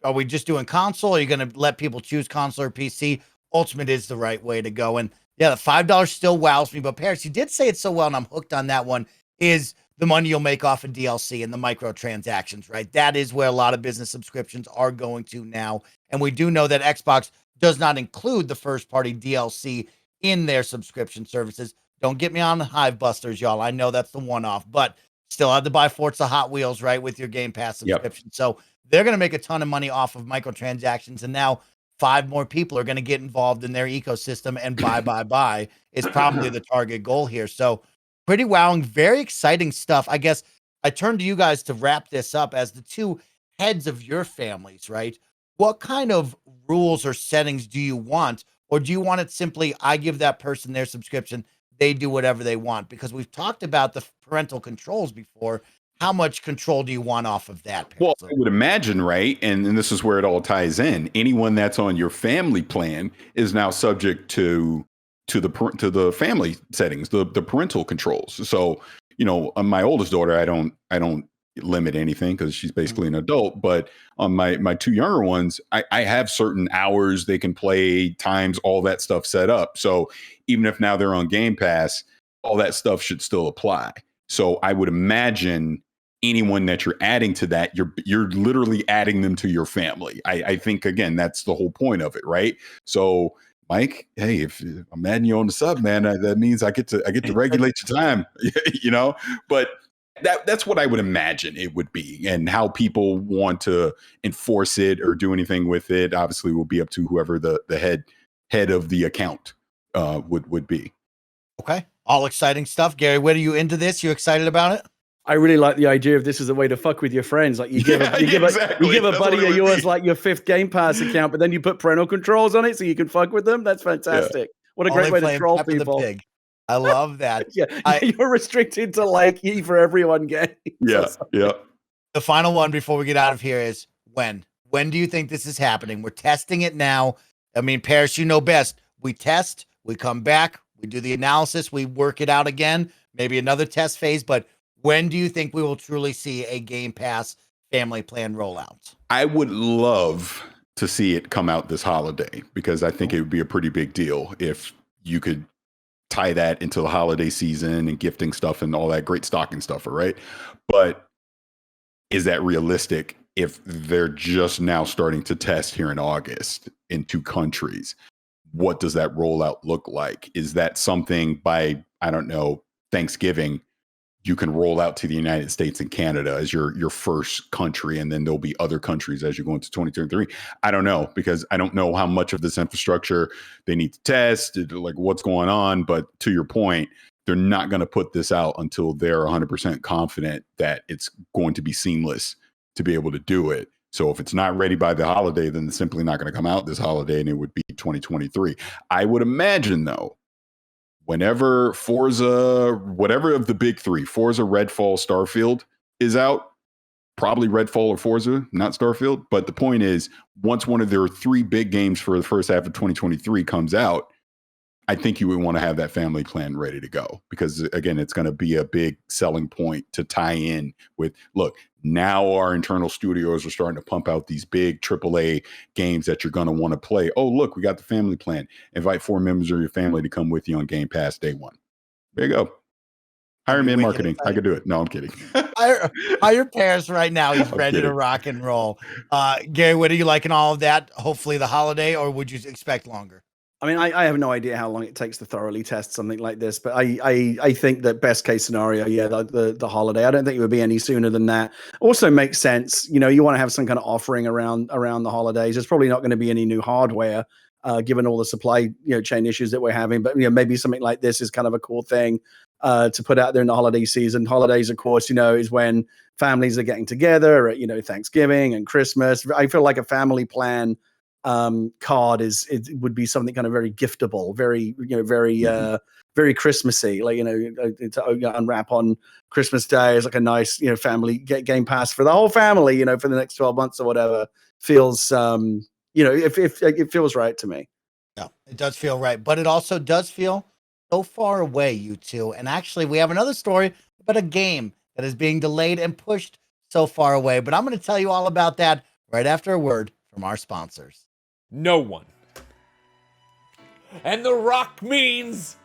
Are we just doing console? Are you going to let people choose console or PC? Ultimate is the right way to go. And yeah, the $5 still wows me. But Parris, you did say it so well, and I'm hooked on that one, is the money you'll make off of DLC and the microtransactions, right? That is where a lot of business subscriptions are going to now. And we do know that Xbox does not include the first-party DLC in their subscription services. Don't get me on the Hive Busters, y'all. I know that's the one-off, but still have to buy Forza Hot Wheels, right, with your Game Pass subscription. Yep. So they're going to make a ton of money off of microtransactions, and now 5 more people are going to get involved in their ecosystem, and buy is probably the target goal here. So pretty wowing, very exciting stuff. I guess I turn to you guys to wrap this up as the 2 heads of your families, right? What kind of rules or settings do you want? Or do you want it simply, I give that person their subscription, they do whatever they want? Because we've talked about the parental controls before. How much control do you want off of that? Well, I would imagine, right? And this is where it all ties in. Anyone that's on your family plan is now subject to the family settings, the parental controls. So, on my oldest daughter, I don't limit anything because she's basically an adult. But on my two younger ones, I have certain hours they can play, times, all that stuff set up. So even if now they're on Game Pass, all that stuff should still apply. So I would imagine anyone that you're adding to that, you're literally adding them to your family. I think, again, that's the whole point of it, right? So Mike, hey, if I'm adding you on the sub, man, that means I get to regulate your time, but that's what I would imagine it would be, and how people want to enforce it or do anything with it obviously will be up to whoever the head of the account would be. Okay. All exciting stuff. Gary, what are you into this? You excited about it? I really like the idea of this as a way to fuck with your friends. Like you give a buddy of yours like your 5th Game Pass account, but then you put parental controls on it so you can fuck with them. That's fantastic. Yeah. What a great way to troll people. The pig. I love that. You're restricted to like E for everyone games. Yeah. The final one before we get out of here is when? When do you think this is happening? We're testing it now. I mean, Parris, you know best. We test, we come back, we do the analysis, we work it out again, maybe another test phase, but when do you think we will truly see a Game Pass family plan rollout? I would love to see it come out this holiday, because I think it would be a pretty big deal if you could tie that into the holiday season and gifting stuff and all that great stocking stuffer, right? But is that realistic if they're just now starting to test here in August in 2 countries? What does that rollout look like? Is that something by, I don't know, Thanksgiving, you can roll out to the United States and Canada as your first country, and then there'll be other countries as you go into 2023. I don't know, because I don't know how much of this infrastructure they need to test, like what's going on. But to your point, they're not going to put this out until they're 100% confident that it's going to be seamless to be able to do it. So if it's not ready by the holiday, then it's simply not going to come out this holiday, and it would be 2023. I would imagine, though, whenever Forza, whatever of the big 3, Forza, Redfall, Starfield is out, probably Redfall or Forza, not Starfield. But the point is, once one of their 3 big games for the first half of 2023 comes out, I think you would want to have that family plan ready to go, because again, it's going to be a big selling point to tie in with, look, now our internal studios are starting to pump out these big AAA games that you're going to want to play. Oh, look, we got the family plan. Invite 4 members of your family to come with you on Game Pass day 1. There you go. Hire me in marketing. I could do it. No, I'm kidding. Hire Parris right now. He's ready to rock and roll. Gary, what are you liking all of that? Hopefully the holiday, or would you expect longer? I mean, I have no idea how long it takes to thoroughly test something like this, but I think that best case scenario, the holiday. I don't think it would be any sooner than that. Also makes sense. You want to have some kind of offering around the holidays. There's probably not going to be any new hardware, given all the supply chain issues that we're having. But maybe something like this is kind of a cool thing to put out there in the holiday season. Holidays, of course, is when families are getting together at Thanksgiving and Christmas. I feel like a family plan card it would be something kind of very giftable, very very Christmassy, like to unwrap on Christmas Day is like a nice family Game Pass for the whole family, for the next 12 months or whatever. Feels if it feels right to me. Yeah, it does feel right, but it also does feel so far away, you two. And actually, we have another story about a game that is being delayed and pushed so far away, but I'm going to tell you all about that right after a word from our sponsors. No one. And The Rock means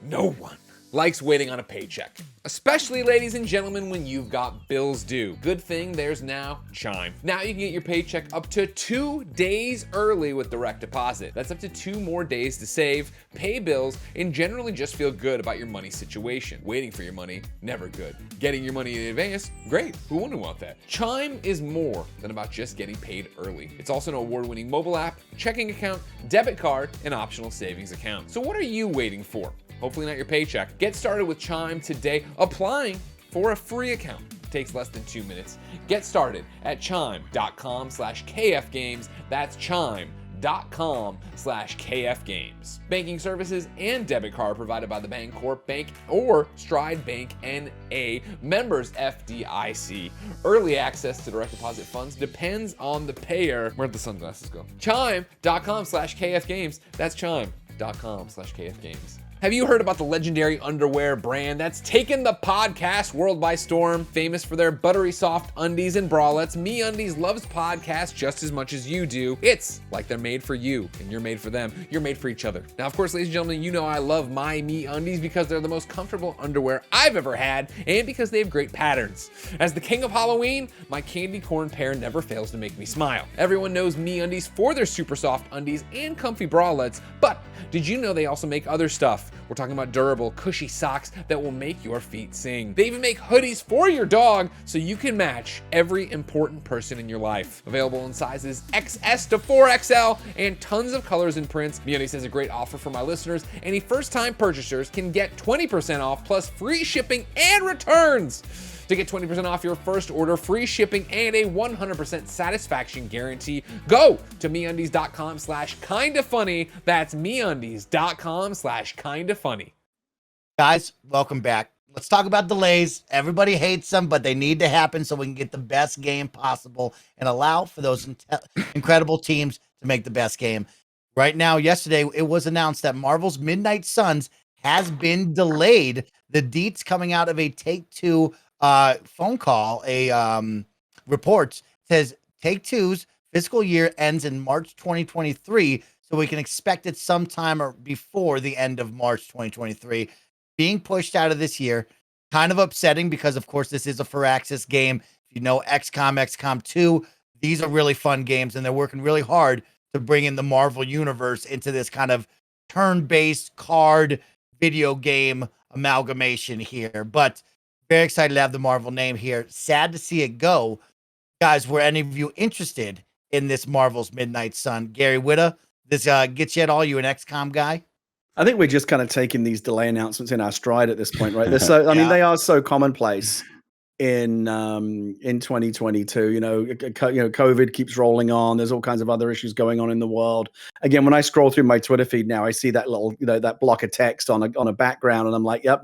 no one likes waiting on a paycheck. Especially, ladies and gentlemen, when you've got bills due. Good thing there's now Chime. Now you can get your paycheck up to 2 days early with direct deposit. That's up to 2 more days to save, pay bills, and generally just feel good about your money situation. Waiting for your money, never good. Getting your money in advance, great. Who wouldn't want that? Chime is more than about just getting paid early. It's also an award-winning mobile app, checking account, debit card, and optional savings account. So what are you waiting for? Hopefully not your paycheck. Get started with Chime today, applying for a free account. takes less than 2 minutes. Get started at chime.com/kfgames. That's chime.com/kfgames. Banking services and debit card provided by the Bancorp Bank or Stride Bank N.A. Members FDIC. Early access to direct deposit funds depends on the payer. Where'd the sunglasses go? Chime.com/kfgames. That's chime.com/kfgames. Have you heard about the legendary underwear brand that's taken the podcast world by storm? Famous for their buttery soft undies and bralettes, MeUndies loves podcasts just as much as you do. It's like they're made for you, and you're made for them. You're made for each other. Now, of course, ladies and gentlemen, you know I love my MeUndies because they're the most comfortable underwear I've ever had, and because they have great patterns. As the king of Halloween, my candy corn pair never fails to make me smile. Everyone knows MeUndies for their super soft undies and comfy bralettes, but did you know they also make other stuff? We're talking about durable, cushy socks that will make your feet sing. They even make hoodies for your dog so you can match every important person in your life. Available in sizes XS to 4XL and tons of colors and prints. MeUndies has a great offer for my listeners. Any first-time purchasers can get 20% off plus free shipping and returns. To get 20% off your first order, free shipping, and a 100% satisfaction guarantee, go to MeUndies.com/KindaFunny. That's MeUndies.com/KindaFunny. Guys, welcome back. Let's talk about delays. Everybody hates them, but they need to happen so we can get the best game possible and allow for those incredible teams to make the best game. Right now, yesterday, it was announced that Marvel's Midnight Suns has been delayed. The deets coming out of a Take-Two phone call, report says Take-Two's fiscal year ends in March 2023, so we can expect it sometime or before the end of March 2023. Being pushed out of this year, kind of upsetting because, of course, this is a Firaxis game. If you know XCOM 2, these are really fun games, and they're working really hard to bring in the Marvel universe into this kind of turn-based card video game amalgamation here. But very excited to have the Marvel name here. Sad to see it go. Guys, were any of you interested in this Marvel's Midnight Sun? Gary Whitta, this gets you at all? You an XCOM guy? I think we're just kind of taking these delay announcements in our stride at this point, right? They're so, I mean, they are so commonplace in 2022. You know, COVID keeps rolling on. There's all kinds of other issues going on in the world. Again, when I scroll through my Twitter feed now, I see that little, that block of text on a background, and I'm like, yep,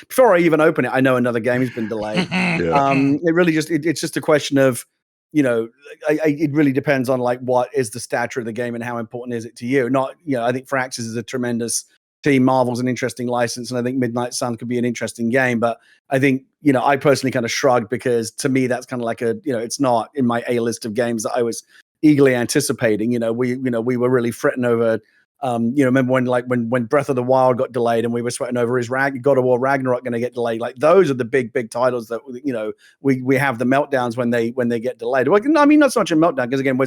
before I even open it, I know another game has been delayed. It really it's just a question of, it really depends on like what is the stature of the game and how important is it to you. Not, I think Firaxis is a tremendous team. Marvel's an interesting license, and I think Midnight Sun could be an interesting game. But I think, I personally kind of shrugged because to me that's kind of like it's not in my A list of games that I was eagerly anticipating. We were really fretting over. Remember when Breath of the Wild got delayed, and we were sweating over is God of War Ragnarok going to get delayed? Like those are the big titles that we have the meltdowns when they get delayed. Well, I mean, not so much a meltdown because again,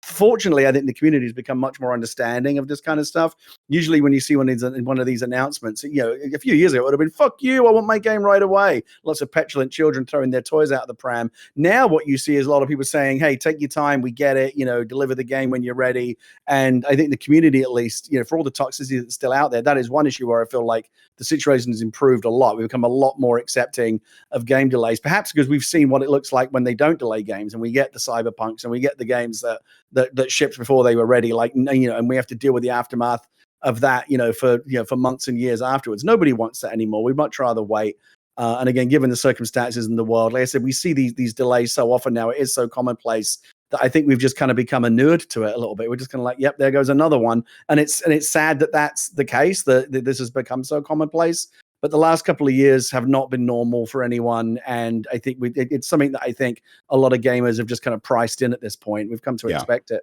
fortunately, I think the community has become much more understanding of this kind of stuff. Usually, when you see one of these announcements, a few years ago, it would have been "fuck you, I want my game right away." Lots of petulant children throwing their toys out of the pram. Now, what you see is a lot of people saying, "Hey, take your time, we get it. Deliver the game when you're ready." And I think the community, at least, for all the toxicity that's still out there, that is one issue where I feel like the situation has improved a lot. We've become a lot more accepting of game delays, perhaps because we've seen what it looks like when they don't delay games, and we get the Cyberpunks and we get the games that shipped before they were ready, and we have to deal with the aftermath of that, for months and years afterwards. Nobody wants that anymore. We'd much rather wait. And again, given the circumstances in the world, like I said, we see these delays so often now. It is so commonplace that I think we've just kind of become inured to it a little bit. We're just kind of like, yep, there goes another one. And it's sad that that's the case, that this has become so commonplace. But the last couple of years have not been normal for anyone. And I think it's something that I think a lot of gamers have just kind of priced in at this point. We've come to expect it.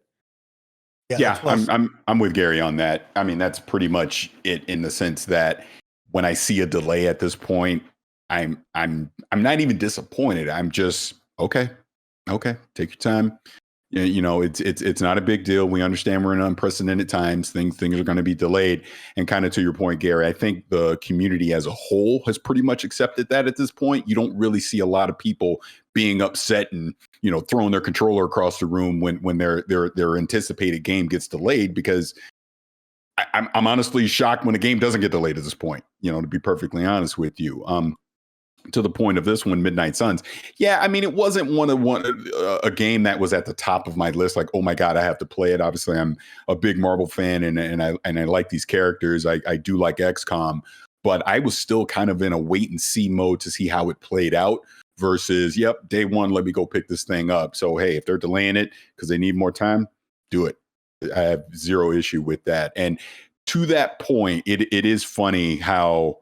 Yeah, I'm with Gary on that. I mean, that's pretty much it in the sense that when I see a delay at this point, I'm not even disappointed. I'm just okay, take your time. It's not a big deal. We understand we're in unprecedented times. Things are going to be delayed. And kind of to your point, Gary, I think the community as a whole has pretty much accepted that at this point. You don't really see a lot of people being upset and throwing their controller across the room when their anticipated game gets delayed, because I'm honestly shocked when a game doesn't get delayed at this point. To be perfectly honest with you. to the point of this one, Midnight Suns. Yeah, I mean, it wasn't a game that was at the top of my list. Like, oh my god, I have to play it. Obviously, I'm a big Marvel fan, and I like these characters. I do like XCOM, but I was still kind of in a wait and see mode to see how it played out. Versus, yep, day one, let me go pick this thing up. So hey, if they're delaying it because they need more time, do it. I have zero issue with that. And to that point, it is funny how,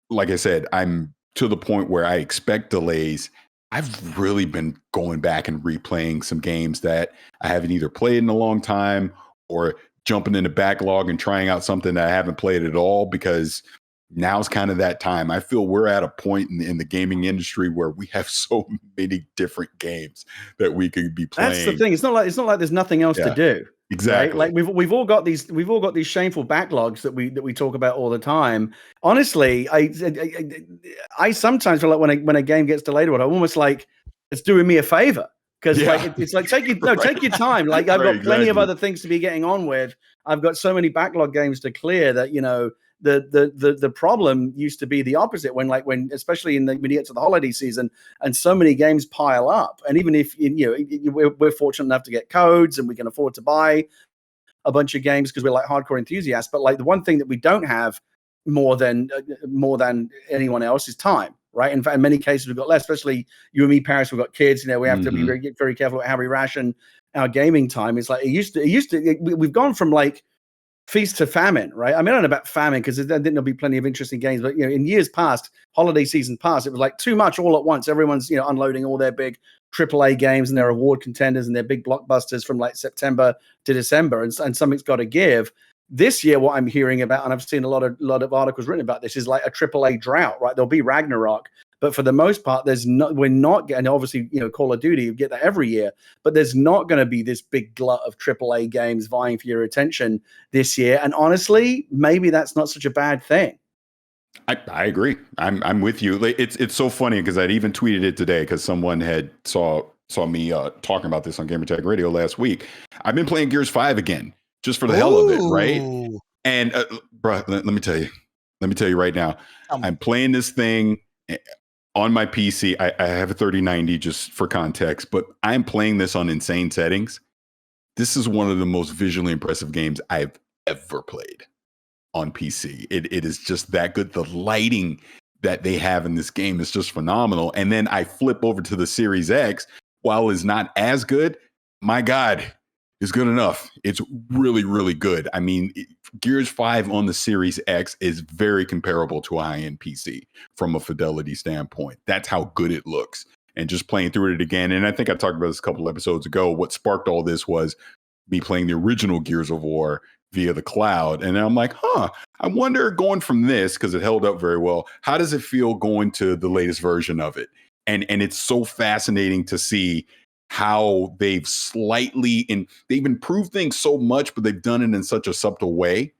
like I said, I'm to the point where I expect delays. I've really been going back and replaying some games that I haven't either played in a long time or jumping in the backlog and trying out something that I haven't played at all, because now's kind of that time. I feel we're at a point in the gaming industry where we have so many different games that we could be playing. That's the thing. It's not like there's nothing else to do. Exactly. Right? Like we've all got these shameful backlogs that we talk about all the time. Honestly, I sometimes feel like when a game gets delayed, I'm almost like it's doing me a favor, because it's like take your time. Like I've got plenty of other things to be getting on with. I've got so many backlog games to clear that, you know, the problem used to be the opposite, when especially when you get to the holiday season and so many games pile up. And even if we're fortunate enough to get codes and we can afford to buy a bunch of games because we're like hardcore enthusiasts, but like the one thing that we don't have more than anyone else is time, right? In fact, in many cases we've got less, especially you and me, Parris. We've got kids, you know, we have to be very, very careful about how we ration our gaming time. It's like we've gone from like feast to famine, right? I mean, I don't know about famine because there'll be plenty of interesting games, but you know, in years past, holiday season past, it was like too much all at once. Everyone's, you know, unloading all their big AAA games and their award contenders and their big blockbusters from like September to December, and something's got to give. This year, what I'm hearing about, and I've seen a lot of articles written about this, is like a AAA drought, right? There'll be Ragnarok, but for the most part, we're not getting, obviously, you know, Call of Duty, you get that every year, but there's not going to be this big glut of AAA games vying for your attention this year. And honestly, maybe that's not such a bad thing. I agree. I'm with you. It's so funny because I'd even tweeted it today because someone had saw me talking about this on Gamertag Radio last week. I've been playing Gears 5 again just for the hell of it, right? And bro, let me tell you right now, I'm playing this thing on my PC. I have a 3090 just for context, but I'm playing this on insane settings. This is one of the most visually impressive games I've ever played on PC. It is just that good. The lighting that they have in this game is just phenomenal. And then I flip over to the Series X. While it's not as good, my God, it's good enough. It's really, really good. I mean, Gears 5 on the Series X is very comparable to a high-end PC from a fidelity standpoint. That's how good it looks. And just playing through it again, and I think I talked about this a couple episodes ago, what sparked all this was me playing the original Gears of War via the cloud. And I'm like, I wonder, going from this, because it held up very well, how does it feel going to the latest version of it? And it's so fascinating to see how they've they've improved things so much, but they've done it in such a subtle way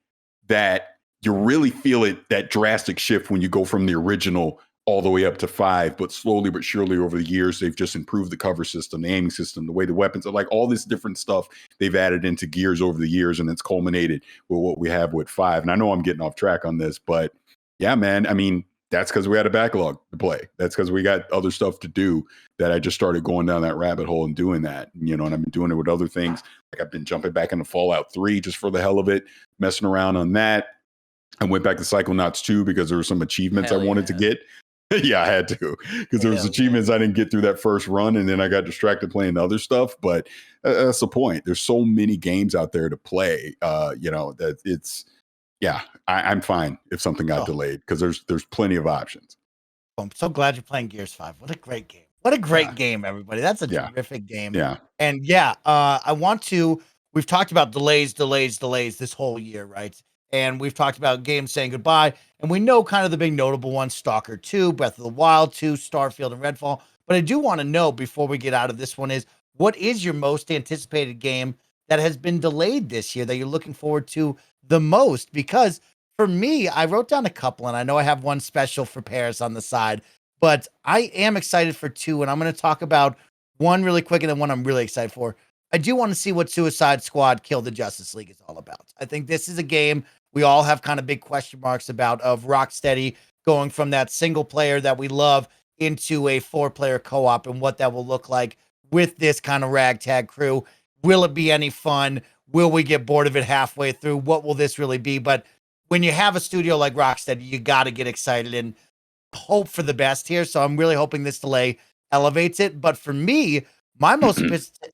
that you really feel that drastic shift when you go from the original all the way up to 5. But slowly but surely over the years, they've just improved the cover system, the aiming system, the way the weapons are, like all this different stuff they've added into Gears over the years, and it's culminated with what we have with 5. And I know I'm getting off track on this, but yeah, man, I mean, that's because we had a backlog to play. That's because we got other stuff to do that I just started going down that rabbit hole and doing that, you know, and I've been doing it with other things. Like I've been jumping back into Fallout 3 just for the hell of it, messing around on that. I went back to Psychonauts 2 because there were some achievements I wanted to get. Yeah, I had to, because there was achievements I didn't get through that first run, and then I got distracted playing other stuff. But that's the point. There's so many games out there to play, you know, that it's, yeah, I'm fine if something got delayed, because there's plenty of options. I'm so glad you're playing Gears 5. What a great game. What a great game, everybody. That's a terrific game. Yeah. And we've talked about delays this whole year, right? And we've talked about games saying goodbye. And we know kind of the big notable ones: Stalker 2, Breath of the Wild 2, Starfield, and Redfall. But I do want to know, before we get out of this one, is what is your most anticipated game that has been delayed this year that you're looking forward to the most? Because for me, I wrote down a couple, and I know I have one special for Parris on the side, but I am excited for 2, and I'm going to talk about one really quick and then one I'm really excited for. I do want to see what Suicide Squad Kill the Justice League is all about. I think this is a game we all have kind of big question marks about, of Rocksteady going from that single player that we love into a 4-player co-op and what that will look like with this kind of ragtag crew. Will it be any fun? Will we get bored of it halfway through? What will this really be? But when you have a studio like Rocksteady, you got to get excited and hope for the best here. So I'm really hoping this delay elevates it. But for me, my most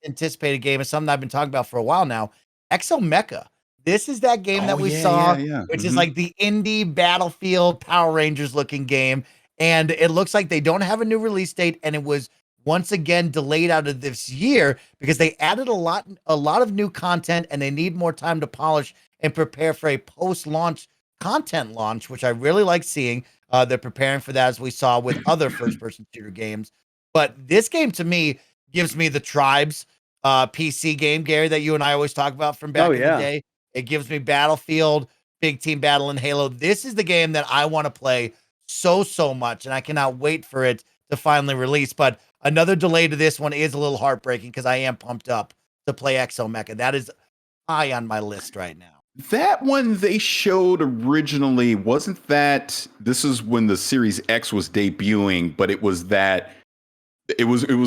anticipated game is something I've been talking about for a while now, Exomecha. This is that game that we saw, which is like the indie Battlefield Power Rangers looking game. And it looks like they don't have a new release date. And it was once again delayed out of this year because they added a lot of new content and they need more time to polish and prepare for a post-launch content launch, which I really like seeing. They're preparing for that, as we saw with other first-person shooter games. But this game, to me, gives me the Tribes PC game, Gary, that you and I always talk about from back in the day. It gives me Battlefield, Big Team Battle, and Halo. This is the game that I want to play so much, and I cannot wait for it to finally release. But another delay to this one is a little heartbreaking because I am pumped up to play Exomecha. That is high on my list right now. That one they showed originally, wasn't that, this is when the Series X was debuting, but it was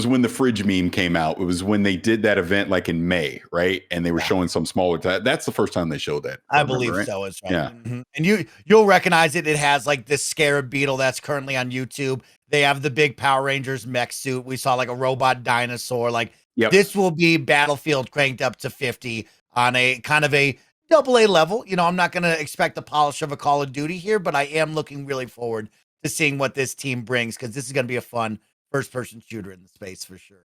when the fridge meme came out. It was when they did that event like in May, right? And they were showing some smaller, that's the first time they showed that. I believe right? So. It's right. Yeah. Mm-hmm. And you'll recognize it. It has like this scarab beetle that's currently on YouTube. They have the big Power Rangers mech suit. We saw like a robot dinosaur. Like this will be Battlefield cranked up to 50 on a kind of a AA level. You know, I'm not going to expect the polish of a Call of Duty here, but I am looking really forward to seeing what this team brings because this is going to be a fun first-person shooter in the space for sure.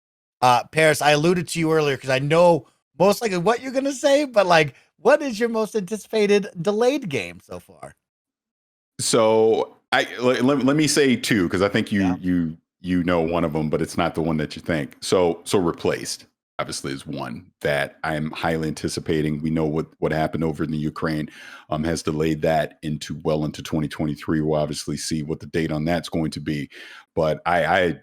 Parris, I alluded to you earlier because I know most likely what you're going to say, but like, what is your most anticipated delayed game so far? So let me say two, because I think you know one of them, but it's not the one that you think. So Replaced obviously is one that I'm highly anticipating. We know what happened over in the Ukraine has delayed that into 2023. We'll obviously see what the date on that's going to be, but I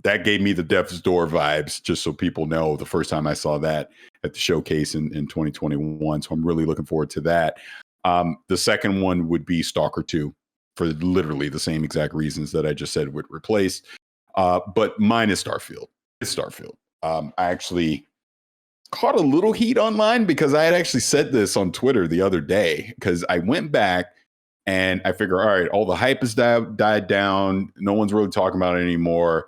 that gave me the Death's Door vibes, just so people know, the first time I saw that at the showcase in 2021. So I'm really looking forward to that. The second one would be Stalker 2 for literally the same exact reasons that I just said with Replaced. But mine is Starfield. It's Starfield. I actually caught a little heat online because I had actually said this on Twitter the other day, because I went back and I figured, all right, all the hype has died down. No one's really talking about it anymore.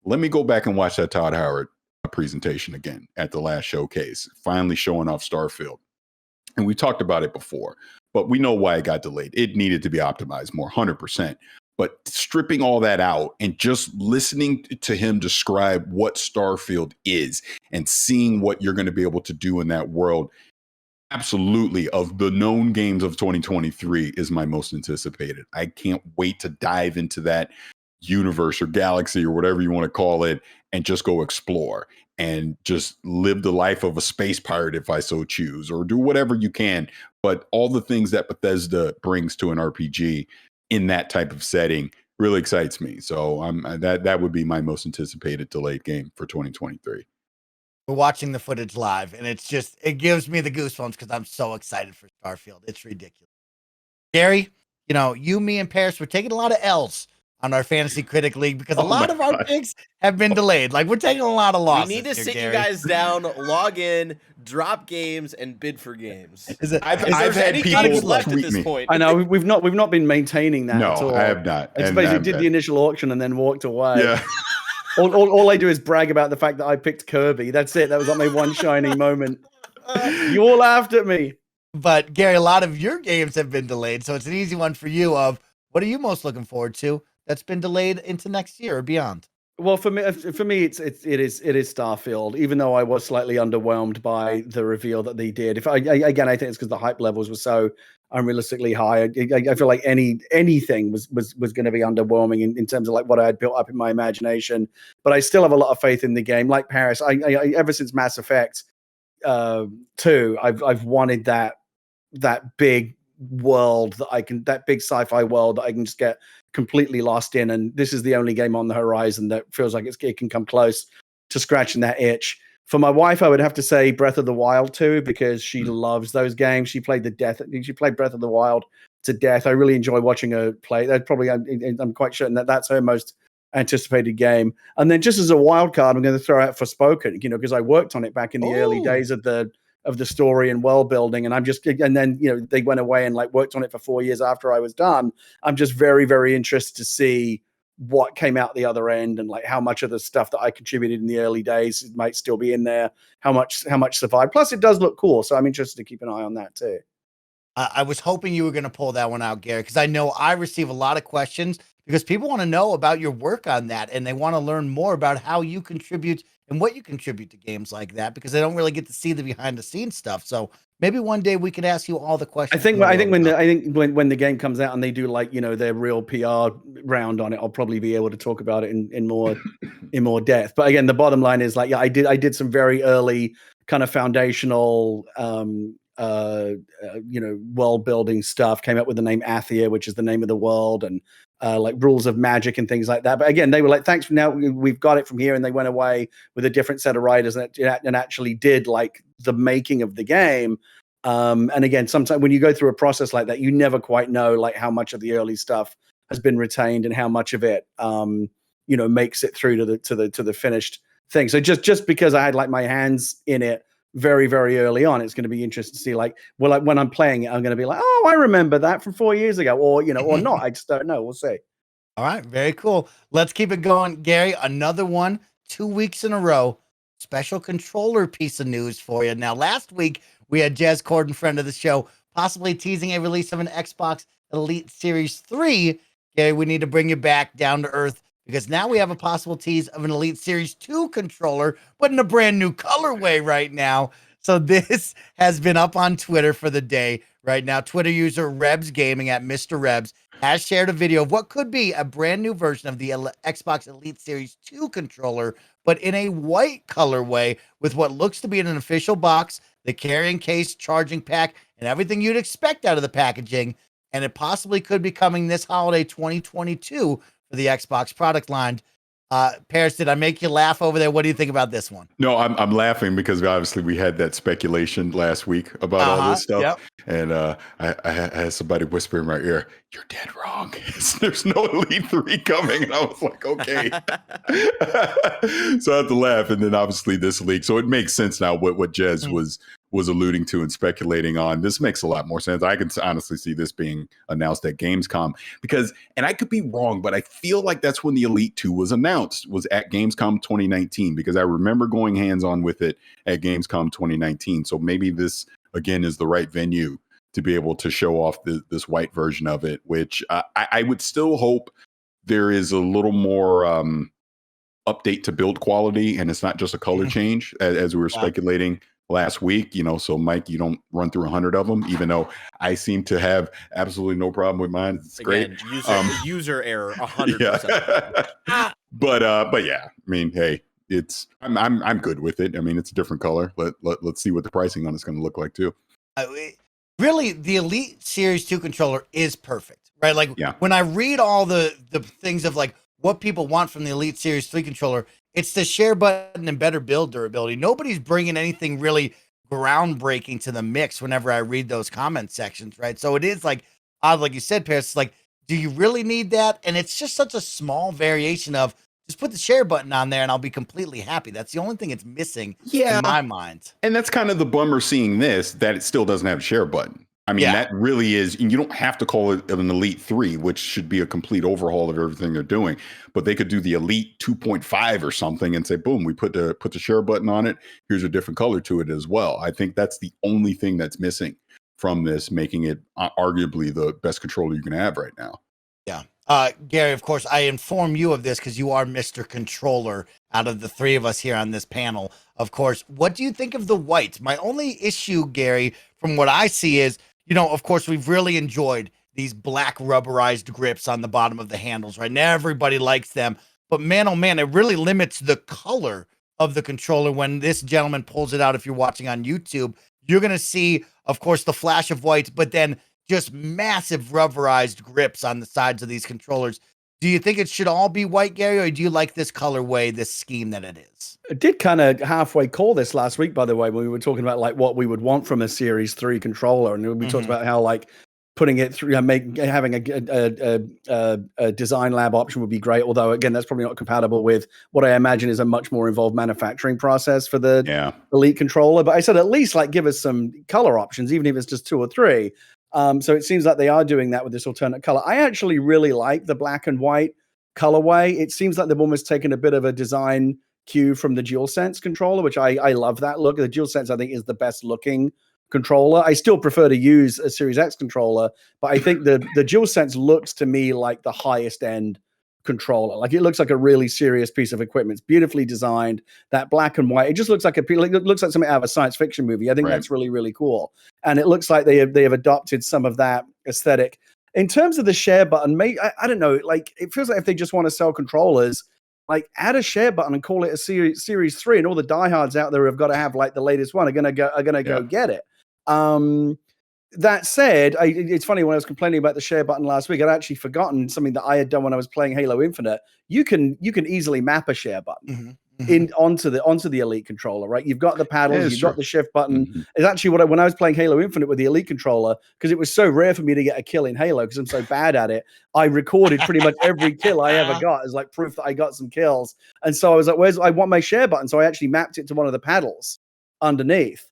Let me go back and watch that Todd Howard presentation again at the last showcase, finally showing off Starfield. And we talked about it before, but we know why it got delayed. It needed to be optimized more, 100%. But stripping all that out and just listening to him describe what Starfield is and seeing what you're going to be able to do in that world, absolutely, of the known games of 2023 is my most anticipated. I can't wait to dive into that universe or galaxy or whatever you want to call it and just go explore and just live the life of a space pirate if I so choose, or do whatever you can. But all the things that Bethesda brings to an RPG in that type of setting really excites me. So that would be my most anticipated delayed game for 2023. We're watching the footage live, and it gives me the goosebumps because I'm so excited for Starfield. It's ridiculous. Gary, you, me, and Parris, we're taking a lot of L's on our Fantasy Critic League because a lot of our picks have been delayed. Like, we're taking a lot of losses. We need to sit Gary. you guys down, log in, drop games, and bid for games. I've had people left tweet at this me. point. I know we've not been maintaining that at all. No, I have not. I suppose we did the initial auction and then walked away. Yeah. All I do is brag about the fact that I picked Kirby. That's it. That was like my one shining moment. You all laughed at me. But Gary, a lot of your games have been delayed, so it's an easy one for you. Of what are you most looking forward to that's been delayed into next year or beyond? Well, for me, it is Starfield. Even though I was slightly underwhelmed by the reveal that they did. I think it's because the hype levels were so unrealistically high. I feel like anything was going to be underwhelming in terms of like what I had built up in my imagination. But I still have a lot of faith in the game. Like Parris, I ever since Mass Effect 2, I've wanted that big world that big sci-fi world that I can just get completely lost in, and this is the only game on the horizon that feels like it can come close to scratching that itch. For my wife, I would have to say Breath of the Wild 2, because she loves those games. She played Breath of the Wild to death. I really enjoy watching her play. I'm quite certain that that's her most anticipated game. And then just as a wild card, I'm going to throw out Forspoken, because I worked on it back in the early days of the story and world building. And then, they went away and like worked on it for 4 years after I was done. I'm just very, very interested to see what came out the other end and like how much of the stuff that I contributed in the early days might still be in there, how much survived. Plus it does look cool. So I'm interested to keep an eye on that too. I was hoping you were going to pull that one out, Gary, because I know I receive a lot of questions because people want to know about your work on that and they want to learn more about how you contribute and what you contribute to games like that because they don't really get to see the behind the scenes stuff. So maybe one day we could ask you all the questions. I think when the game comes out and they do like their real PR round on it, I'll probably be able to talk about it in more depth. But again, the bottom line is like, yeah, I did some very early kind of foundational world building stuff. Came up with the name Athia, which is the name of the world, and like rules of magic and things like that. But again, they were like, thanks, now we've got it from here, and they went away with a different set of writers and actually did like the making of the game. And again, sometimes when you go through a process like that, you never quite know like how much of the early stuff has been retained and how much of it makes it through to the finished thing. So just because I had like my hands in it very, very early on, it's going to be interesting to see like when I'm playing it, I'm going to be like, oh, I remember that from 4 years ago, or or not. I just don't know. We'll see. All right, very cool. Let's keep it going, Gary. Another one, 2 weeks in a row. Special controller piece of news for you. Now, last week we had Jez Corden, friend of the show, possibly teasing a release of an Xbox Elite Series 3. Gary, we need to bring you back down to earth because now we have a possible tease of an Elite Series 2 controller, but in a brand new colorway right now. So this has been up on Twitter for the day right now. Twitter user Rebs Gaming at Mr. Rebs has shared a video of what could be a brand new version of the Xbox Elite Series 2 controller, but in a white colorway with what looks to be an official box, the carrying case, charging pack, and everything you'd expect out of the packaging. And it possibly could be coming this holiday 2022 for the Xbox product line. Parris, did I make you laugh over there? What do you think about this one? No, I'm laughing because obviously we had that speculation last week about all this stuff. Yep. And I had somebody whisper in my ear, "You're dead wrong. There's no Elite 3 coming." And I was like, okay. So I had to laugh. And then obviously this leak. So it makes sense now what Jez was alluding to and speculating on. This makes a lot more sense. I can honestly see this being announced at Gamescom because, and I could be wrong, but I feel like that's when the Elite 2 was announced, was at Gamescom 2019, because I remember going hands-on with it at Gamescom 2019. So maybe this, again, is the right venue to be able to show off this white version of it, which I would still hope there is a little more update to build quality, and it's not just a color change, as we were speculating last week, so Mike, you don't run through 100 of them, even though I seem to have absolutely no problem with mine. It's great. User error, 100%. Yeah. But yeah, I mean, hey, I'm good with it. I mean, it's a different color. Let's see what the pricing on it's going to look like too. Really, the Elite Series 2 controller is perfect, right? Like when I read all the things of like what people want from the Elite Series 3 controller, it's the share button and better build durability. Nobody's bringing anything really groundbreaking to the mix whenever I read those comment sections, right? So it is like odd, like you said, Parris, like, do you really need that? And it's just such a small variation of just put the share button on there and I'll be completely happy. That's the only thing it's missing in my mind. And that's kind of the bummer seeing this, that it still doesn't have a share button. I mean, that really is, and you don't have to call it an Elite 3, which should be a complete overhaul of everything they're doing. But they could do the Elite 2.5 or something and say, boom, we put the share button on it. Here's a different color to it as well. I think that's the only thing that's missing from this, making it arguably the best controller you can have right now. Yeah. Gary, of course, I inform you of this because you are Mr. Controller out of the three of us here on this panel. Of course, what do you think of the white? My only issue, Gary, from what I see is, of course, we've really enjoyed these black rubberized grips on the bottom of the handles, right? Now everybody likes them. But man, oh man, it really limits the color of the controller when this gentleman pulls it out. If you're watching on YouTube, you're going to see, of course, the flash of white, but then just massive rubberized grips on the sides of these controllers. Do you think it should all be white, Gary, or do you like this colorway, this scheme that it is? I did kind of halfway call this last week, by the way, when we were talking about like what we would want from a Series 3 controller. And we talked about how like putting it through, having a design lab option would be great. Although again, that's probably not compatible with what I imagine is a much more involved manufacturing process for the Elite controller. But I said at least like give us some color options, even if it's just 2 or 3. So it seems like they are doing that with this alternate color. I actually really like the black and white colorway. It seems like they've almost taken a bit of a design cue from the DualSense controller, which I love that look. The DualSense, I think, is the best looking controller. I still prefer to use a Series X controller, but I think the DualSense looks to me like the highest end controller. Like it looks like a really serious piece of equipment. It's beautifully designed. That black and white, it just looks like it looks like something out of a science fiction movie. I think that's really, really cool. And it looks like they have adopted some of that aesthetic. In terms of the share button, I don't know, like it feels like if they just want to sell controllers, like add a share button and call it a series 3, and all the diehards out there who have got to have like the latest one are gonna go get it. That said, it's funny, when I was complaining about the share button last week, I'd actually forgotten something that I had done when I was playing Halo Infinite. You can easily map a share button onto the Elite controller, right? You've got the paddles, you've got the shift button. It's actually when I was playing Halo Infinite with the Elite controller, because it was so rare for me to get a kill in Halo because I'm so bad at it, I recorded pretty much every kill I ever got as like proof that I got some kills. And so I was like, I want my share button. So I actually mapped it to one of the paddles underneath.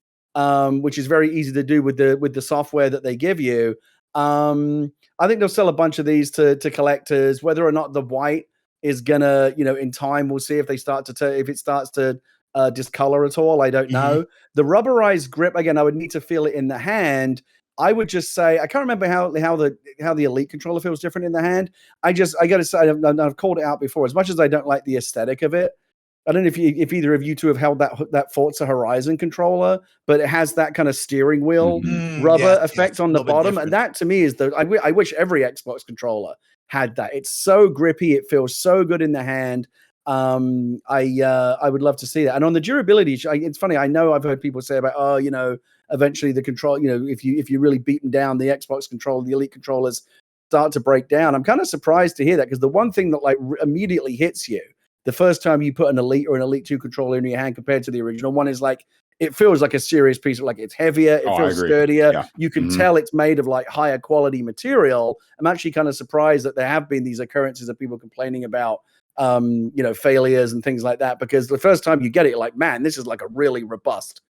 Which is very easy to do with the software that they give you. I think they'll sell a bunch of these to collectors. Whether or not the white is gonna, in time, we'll see if they start to if it starts to discolor at all. I don't know. The rubberized grip, again, I would need to feel it in the hand. I would just say I can't remember how the Elite controller feels different in the hand. I got to say I've called it out before. As much as I don't like the aesthetic of it, I don't know if either of you two have held that Forza Horizon controller, but it has that kind of steering wheel rubber effect on the bottom, and that to me is I wish every Xbox controller had that. It's so grippy, it feels so good in the hand. I would love to see that. And on the durability, it's funny. I know I've heard people say about eventually the control, if you really beaten down the Xbox controller, the Elite controllers start to break down. I'm kind of surprised to hear that, because the one thing that like immediately hits you the first time you put an Elite or an Elite 2 controller in your hand compared to the original one is like, it feels like a serious piece of, like, it's heavier, it feels sturdier. Yeah. You can tell it's made of like higher quality material. I'm actually kind of surprised that there have been these occurrences of people complaining about failures and things like that, because the first time you get it, you're like, man, this is like a really robust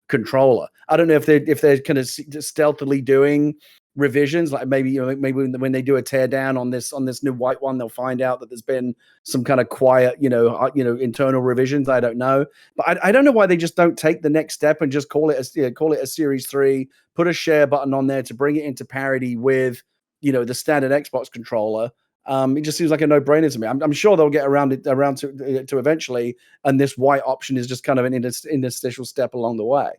controller. I don't know if they're kind of stealthily doing revisions, like maybe when they do a tear down on this new white one, they'll find out that there's been some kind of quiet internal revisions. I don't know, but I don't know why they just don't take the next step and just call it a Series 3, put a share button on there to bring it into parity with the standard Xbox controller. It just seems like a no-brainer to me. I'm sure they'll get around to eventually, and this white option is just kind of an interstitial step along the way.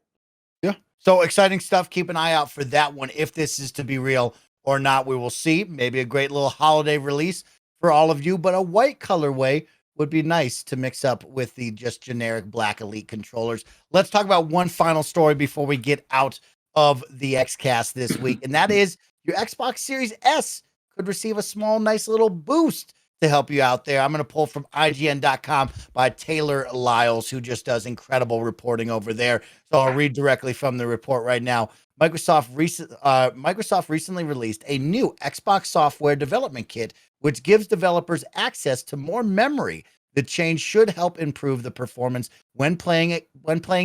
Yeah. So exciting stuff. Keep an eye out for that one. If this is to be real or not, we will see. Maybe a great little holiday release for all of you, but a white colorway would be nice to mix up with the just generic black Elite controllers. Let's talk about one final story before we get out of the Xcast this week, and that is your Xbox Series S could receive a small, nice little boost to help you out there. I'm going to pull from IGN.com by Taylor Lyles, who just does incredible reporting over there. So I'll read directly from the report right now. Microsoft recently released a new Xbox software development kit, which gives developers access to more memory. The change should help improve the performance when playing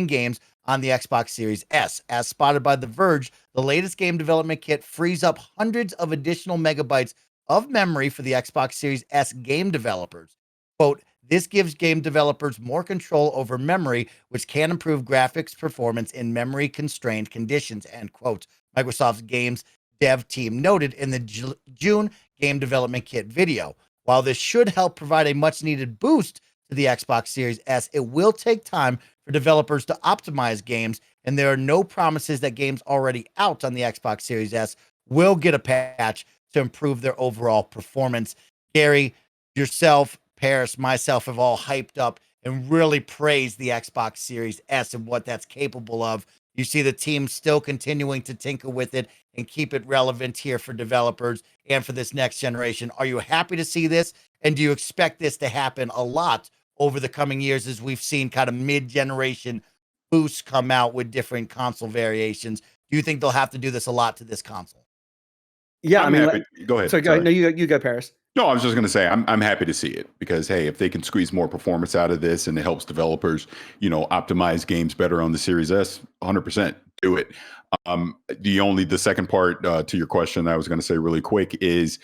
games on the Xbox Series S. As spotted by The Verge, the latest game development kit frees up hundreds of additional megabytes of memory for the Xbox Series S game developers. Quote, this gives game developers more control over memory, which can improve graphics performance in memory-constrained conditions, end quote. Microsoft's games dev team noted in the June game development kit video. While this should help provide a much-needed boost to the Xbox Series S, it will take time for developers to optimize games, and there are no promises that games already out on the Xbox Series S will get a patch to improve their overall performance. Gary, yourself, Parris, myself have all hyped up and really praised the Xbox Series S and what that's capable of. You see the team still continuing to tinker with it and keep it relevant here for developers and for this next generation. Are you happy to see this? And do you expect this to happen a lot over the coming years, as we've seen kind of mid-generation boosts come out with different console variations? Do you think they'll have to do this a lot to this console? Yeah, I'm happy. Go ahead. Sorry, go ahead. No, you go, Parris. No, I was just going to say I'm happy to see it because hey, if they can squeeze more performance out of this and it helps developers, optimize games better on the Series S, 100% do it. The second part to your question that I was going to say really quick is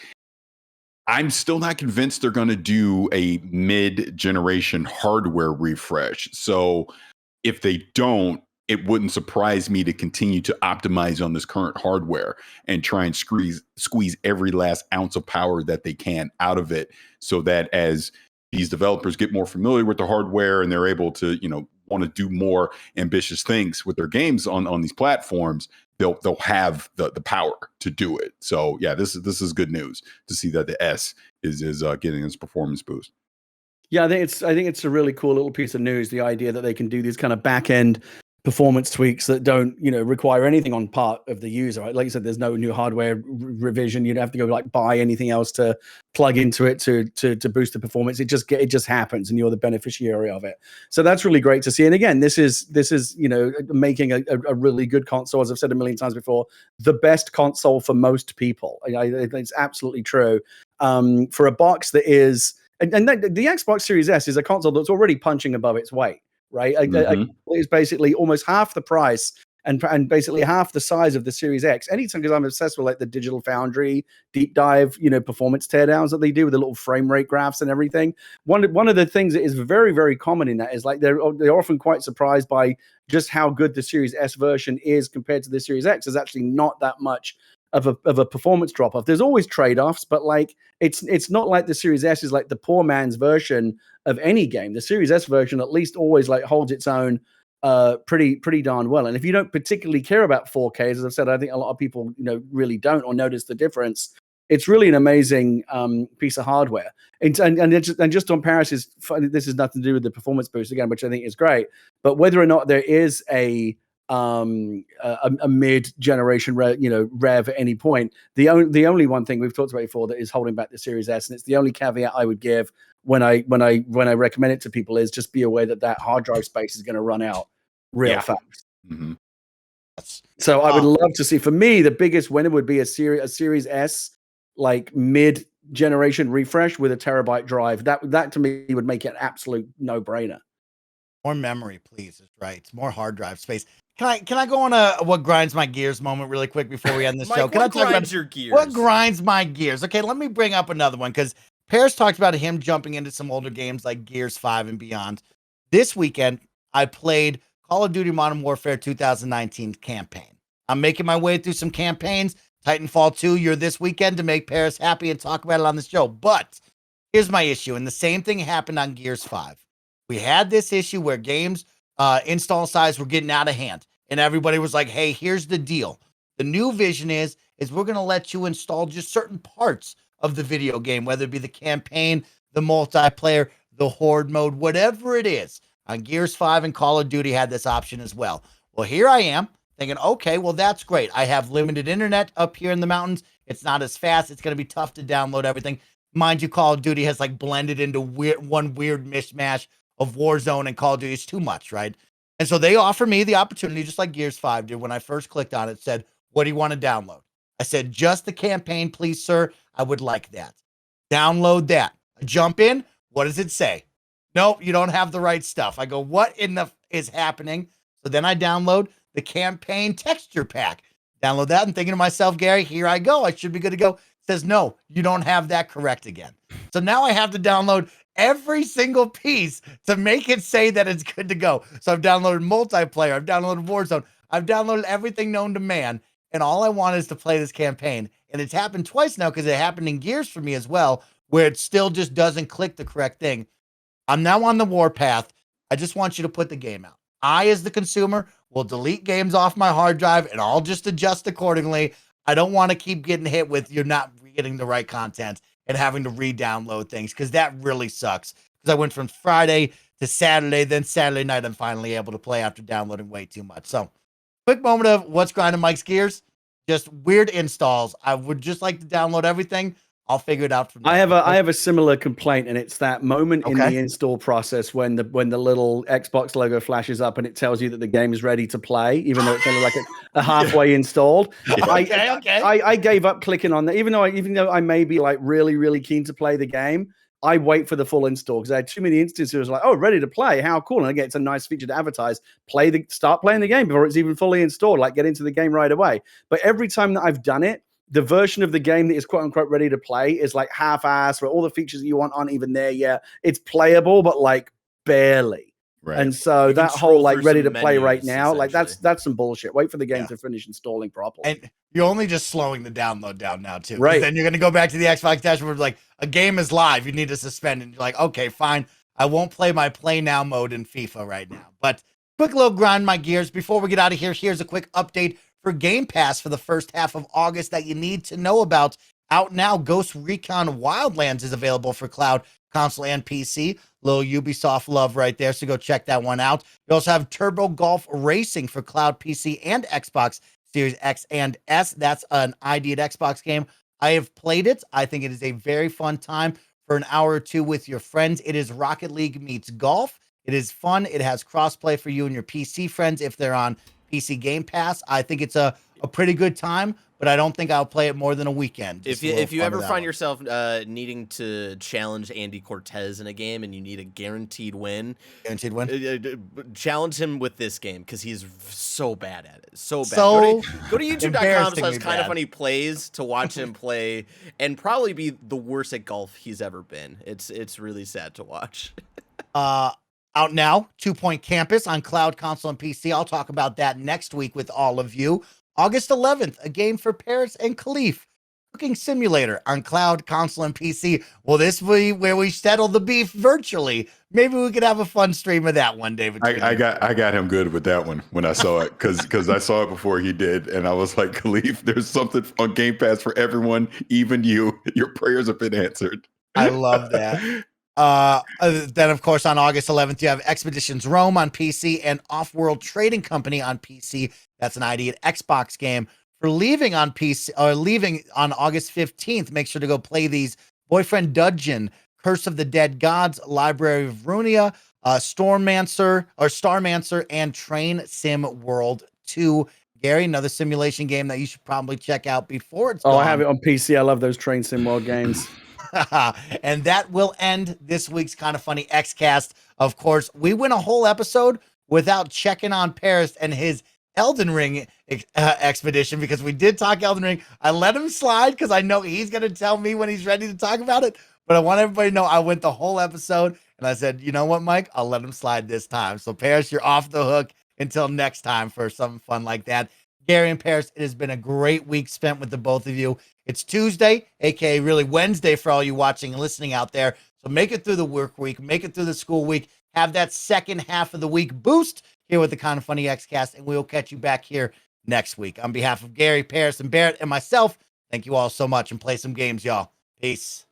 I'm still not convinced they're going to do a mid-generation hardware refresh. So if they don't, it wouldn't surprise me to continue to optimize on this current hardware and try and squeeze every last ounce of power that they can out of it so that as these developers get more familiar with the hardware and they're able to, want to do more ambitious things with their games on these platforms, they'll have the power to do it. So yeah, this is good news to see that the S is getting its performance boost. Yeah, I think it's a really cool little piece of news. The idea that they can do these kind of back end performance tweaks that don't, require anything on part of the user. Right? Like you said, there's no new hardware revision. You'd have to go buy anything else to plug into it to boost the performance. It just happens, and you're the beneficiary of it. So that's really great to see. And again, this is making a really good console. As I've said a million times before, the best console for most people. It's absolutely true. For a box that is, and the Xbox Series S is a console that's already punching above its weight. Right, it's basically almost half the price and basically half the size of the Series X. Anytime, because I'm obsessed with the Digital Foundry deep dive, performance teardowns that they do with the little frame rate graphs and everything. One of the things that is very, very common in that is they're often quite surprised by just how good the Series S version is compared to the Series X. There's actually not that much of a performance drop off. There's always trade-offs, but it's not like the Series S is the poor man's version of any game. The Series S version at least always holds its own pretty darn well. And if you don't particularly care about 4K, as I've said, I think a lot of people really don't or notice the difference. It's really an amazing piece of hardware. And just on Parris, this has nothing to do with the performance boost again, which I think is great. But whether or not there is a mid-generation rev at any point, the only one thing we've talked about before that is holding back the Series S, and it's the only caveat I would give when I recommend it to people, is just be aware that hard drive space is going to run out real fast. Mm-hmm. So I would love to see, for me, the biggest winner would be a Series S mid-generation refresh with a terabyte drive. That to me would make it an absolute no-brainer. More memory, please. Is right. More hard drive space. Can I go on a what grinds my gears moment really quick before we end this show? Can I talk about your gears? What grinds my gears? Okay, let me bring up another one because Parris talked about him jumping into some older games like Gears 5 and beyond. This weekend, I played Call of Duty Modern Warfare 2019 campaign. I'm making my way through some campaigns. Titanfall 2, you're this weekend to make Parris happy and talk about it on the show. But here's my issue, and the same thing happened on Gears 5. We had this issue where games install size were getting out of hand, and everybody was like, hey, here's the deal. The new vision is we're going to let you install just certain parts of the video game, whether it be the campaign, the multiplayer, the horde mode, whatever it is. On Gears 5 and Call of Duty had this option as well. Well, here I am thinking, okay, well, that's great. I have limited internet up here in the mountains. It's not as fast. It's going to be tough to download everything. Mind you, Call of Duty has blended into one weird mishmash of Warzone and Call of Duty. Is too much, right? And so they offer me the opportunity, just like Gears 5 did. When I first clicked on it, said, what do you want to download? I said, just the campaign, please, sir. I would like that. Download that. I jump in. What does it say? Nope, you don't have the right stuff. I go, what in the is happening? So then I download the campaign texture pack. Download that and thinking to myself, Gary, here I go. I should be good to go. It says, no, you don't have that correct again. So now I have to download every single piece to make it say that it's good to go. So I've downloaded multiplayer. I've downloaded Warzone. I've downloaded everything known to man. And all I want is to play this campaign. And it's happened twice now because it happened in Gears for me as well, where it still just doesn't click the correct thing. I'm now on the warpath. I just want you to put the game out. I, as the consumer, will delete games off my hard drive and I'll just adjust accordingly. I don't want to keep getting hit with you're not getting the right content and having to re-download things, because that really sucks. Because I went from Friday to Saturday, then Saturday night I'm finally able to play after downloading way too much. So, quick moment of what's grinding Mike's gears. Just weird installs. I would just like to download everything, I'll figure it out from there. I have a similar complaint, and it's that moment in Okay. the install process when the little Xbox logo flashes up and it tells you that the game is ready to play, even though it's only like a halfway installed. Okay. I gave up clicking on that, even though I may be like really, really keen to play the game. I wait for the full install because I had too many instances like, oh, ready to play. How cool. And again, it's a nice feature to advertise. Start playing the game before it's even fully installed, like get into the game right away. But every time that I've done it, the version of the game that is quote unquote ready to play is like half-assed, where all the features that you want aren't even there yet. It's playable, but like barely. Right. And so You can that whole like scroll ready through to some play right menus, now, like that's essentially. some bullshit. Wait for the game Yeah. to finish installing properly. And you're only just slowing the download down now too. 'Cause Right. Then you're going to go back to the Xbox dashboard like a game is live. You need to suspend and you're like, okay, fine. I won't play my play now mode in FIFA right now. But quick little grind my gears. Before we get out of here, here's a quick update for Game Pass for the first half of August that you need to know about. Out now, Ghost Recon Wildlands is available for cloud, console, and PC. Little Ubisoft love right there, so go check that one out. You also have Turbo Golf Racing for cloud, PC, and Xbox Series X and S. That's an ID at Xbox game. I have played it. I think it is a very fun time for an hour or two with your friends. It is Rocket League meets golf. It is fun. It has crossplay for you and your PC friends if they're on PC Game Pass. I think it's a pretty good time, but I don't think I'll play it more than a weekend. If you ever find yourself needing to challenge Andy Cortez in a game and you need a guaranteed win, challenge him with this game because he's so bad at it. So bad. Go to youtube.com/KindaFunny plays to watch him play and probably be the worst at golf he's ever been. It's really sad to watch. Out now, 2 Point Campus on cloud, console, and PC. I'll talk about that next week with all of you. August 11th, a game for Parris and Khalif. Cooking Simulator on cloud, console, and PC. Will this be where we settle the beef virtually? Maybe we could have a fun stream of that one, David. I got him good with that one when I saw it because I saw it before he did, and I was like, Khalif, there's something on Game Pass for everyone, even you. Your prayers have been answered. I love that. Then, of course, on August 11th, you have Expeditions Rome on PC and Off-World Trading Company on PC. That's an ID at Xbox game. For leaving on PC or leaving on August 15th, make sure to go play these: Boyfriend Dungeon, Curse of the Dead Gods, Library of Runia, Starmancer, and Train Sim World 2. Gary, another simulation game that you should probably check out before it's gone. I have it on PC. I love those Train Sim World games. And that will end this week's Kinda Funny Xcast. Of course, we went a whole episode without checking on Parris and his Elden Ring expedition because we did talk Elden Ring. I let him slide because I know he's going to tell me when he's ready to talk about it. But I want everybody to know I went the whole episode and I said, you know what, Mike? I'll let him slide this time. So Parris, you're off the hook until next time for something fun like that. Gary and Parris, it has been a great week spent with the both of you. It's Tuesday, aka really Wednesday for all you watching and listening out there. So make it through the work week, make it through the school week, have that second half of the week boost here with the Kinda Funny Xcast, and we'll catch you back here next week. On behalf of Gary, Parris, and Barrett, and myself, thank you all so much, and play some games, y'all. Peace.